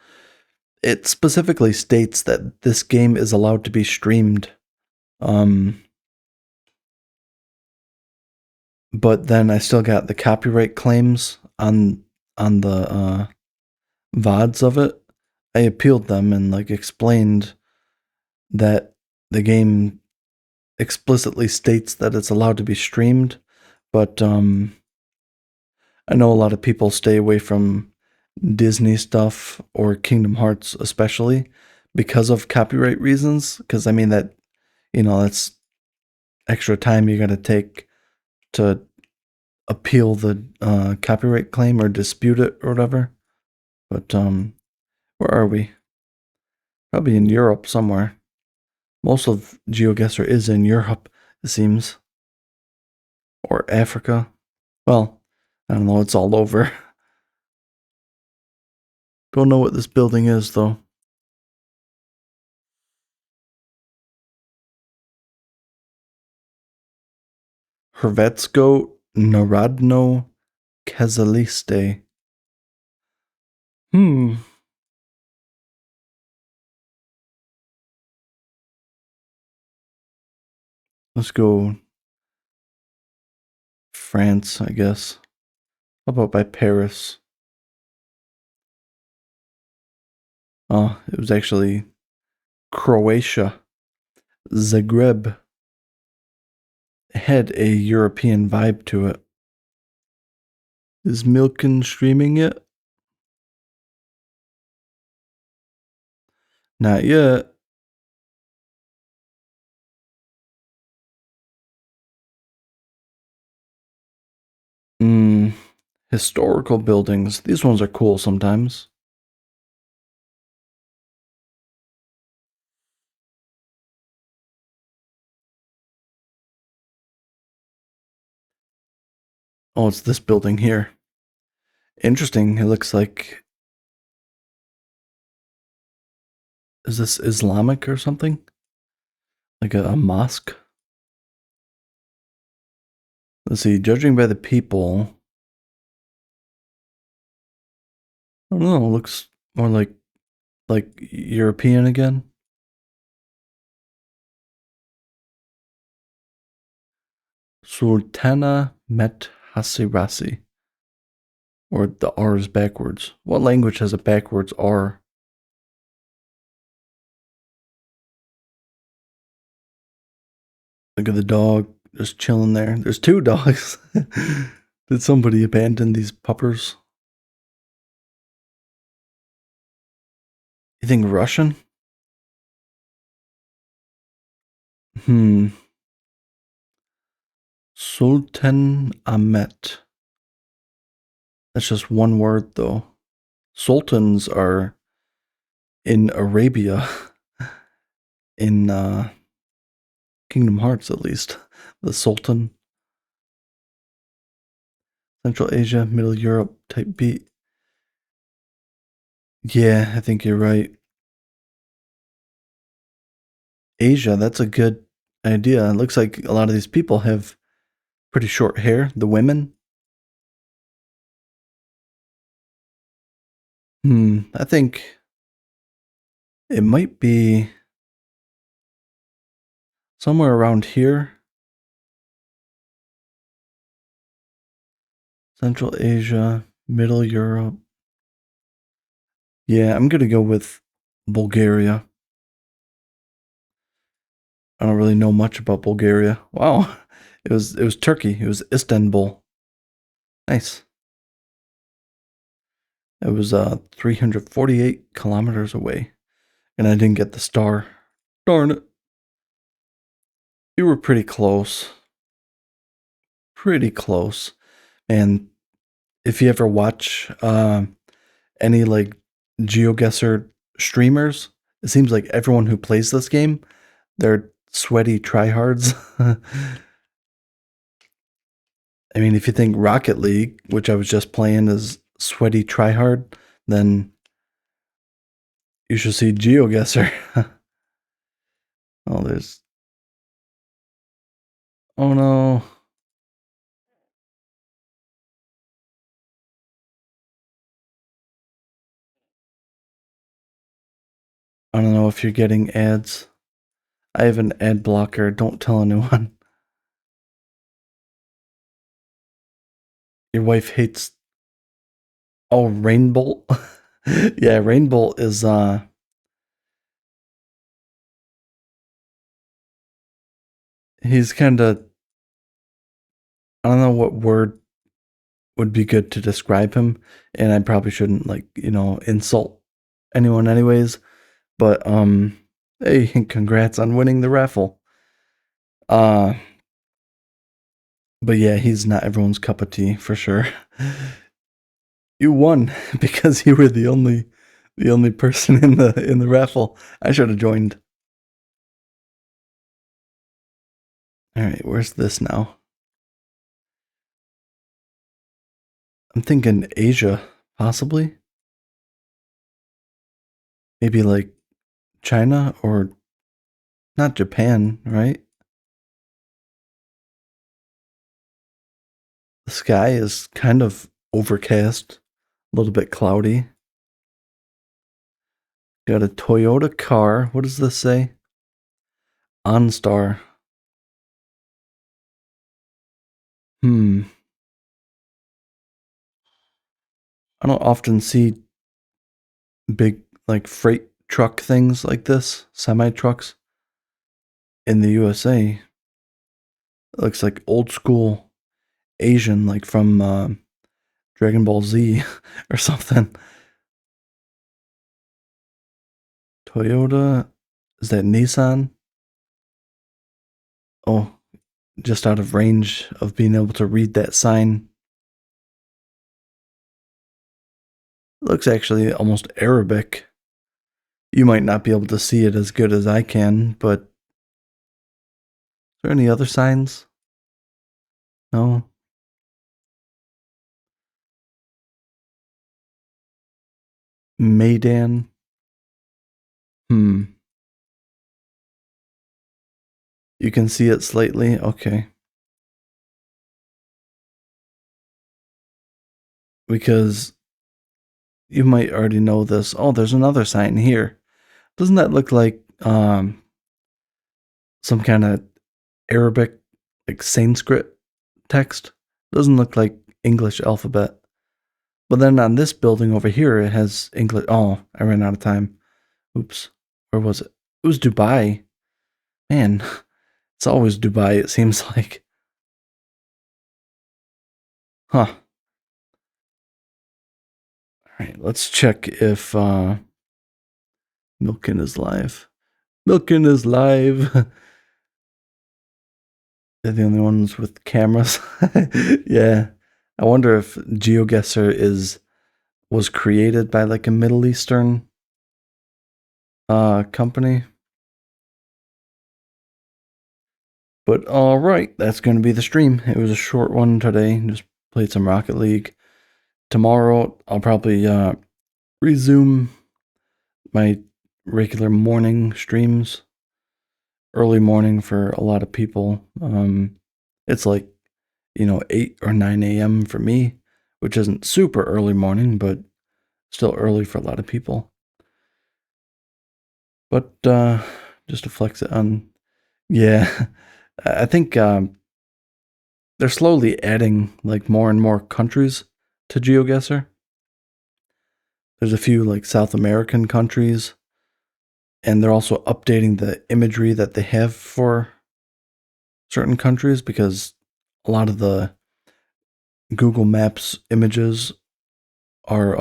it specifically states that this game is allowed to be streamed. But then I still got the copyright claims on the VODs of it. I appealed them and like explained that the game explicitly states that it's allowed to be streamed, but I know a lot of people stay away from Disney stuff or Kingdom Hearts especially because of copyright reasons, because I mean that, that's extra time you got to take to appeal the copyright claim or dispute it or whatever. But where are we? Probably in Europe somewhere. Most of GeoGuessr is in Europe, it seems. Or Africa. Well, I don't know, it's all over. Don't know what this building is, though. Hrvatsko Narodno Kazalište. Let's go France, I guess. How about by Paris? Oh, it was actually Croatia. Zagreb had a European vibe to it. Is Milken streaming yet? Not yet. Historical buildings. These ones are cool sometimes. Oh, it's this building here. Interesting. It looks like. Is this Islamic or something? Like a mosque? Let's see. Judging by the people. I don't know. It looks more like European again. Sultana Met Hasirasi. Or the R is backwards. What language has a backwards R? Look at the dog just chilling there. There's 2 dogs. Did somebody abandon these puppers? You think Russian? Sultan Ahmet. That's just one word, though. Sultans are in Arabia, in Kingdom Hearts, at least. The Sultan. Central Asia, Middle Europe, type B. Yeah, I think you're right. Asia. That's a good idea. It looks like a lot of these people have pretty short hair, the women. I think it might be somewhere around here. Central Asia, Middle Europe. Yeah, I'm gonna go with Bulgaria. I don't really know much about Bulgaria. Wow. It was Turkey. It was Istanbul. Nice. It was 348 kilometers away. And I didn't get the star. Darn it. You were pretty close. Pretty close. And if you ever watch any like GeoGuessr streamers, it seems like everyone who plays this game, they're sweaty tryhards. I mean, if you think Rocket League, which I was just playing, is sweaty tryhard, then you should see GeoGuessr. Oh, there's. Oh no. I don't know if you're getting ads. I have an ad blocker. Don't tell anyone. Your wife hates. Oh, Rainbow. Yeah, Rainbow is he's kind of, I don't know what word would be good to describe him, and I probably shouldn't like, insult anyone anyways, but hey, congrats on winning the raffle. Uh but yeah, he's not everyone's cup of tea for sure. You won because you were the only person in the raffle. I should have joined. All right, where's this now? I'm thinking Asia, possibly. Maybe like China or not Japan, right? The sky is kind of overcast, a little bit cloudy. Got a Toyota car. What does this say? OnStar. Hmm. I don't often see big like freight truck things like this, semi trucks in the USA. It looks like old school Asian, like from Dragon Ball Z or something. Toyota. Is that Nissan? Oh, just out of range of being able to read that sign. It looks actually almost Arabic. You might not be able to see it as good as I can, but is there any other signs? No? Maidan? Hmm. You can see it slightly? Okay. Because you might already know this. Oh, there's another sign here. Doesn't that look like some kind of Arabic, like Sanskrit text? Doesn't look like English alphabet. But then on this building over here, it has English. Oh, I ran out of time. Oops. Where was it? It was Dubai. Man, it's always Dubai, it seems like. Huh. All right, let's check if Milken is live. Milken is live. They're the only ones with cameras. Yeah. I wonder if GeoGuessr was created by like a Middle Eastern company. But all right, that's going to be the stream. It was a short one today. Just played some Rocket League. Tomorrow, I'll probably resume my regular morning streams. early morning for a lot of people. It's like, 8 or 9 a.m. for me, which isn't super early morning, but still early for a lot of people. But just to flex it on, yeah, I think they're slowly adding like more and more countries to GeoGuessr. There's a few like South American countries, and they're also updating the imagery that they have for certain countries because a lot of the Google Maps images are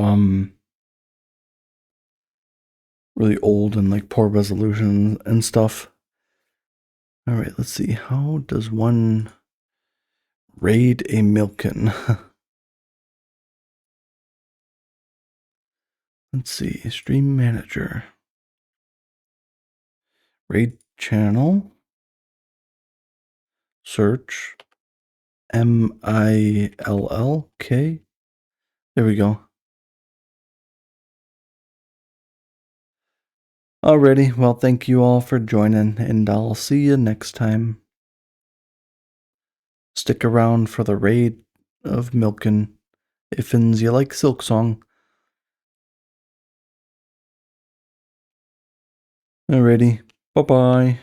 really old and like poor resolution and stuff. All right, let's see. How does one raid a milkin? Let's see. Stream manager. Raid channel. Search. MILLK. There we go. Alrighty, well, thank you all for joining, and I'll see you next time. Stick around for the raid of Milkin, if'ns you like Silk Song. Alrighty, bye-bye.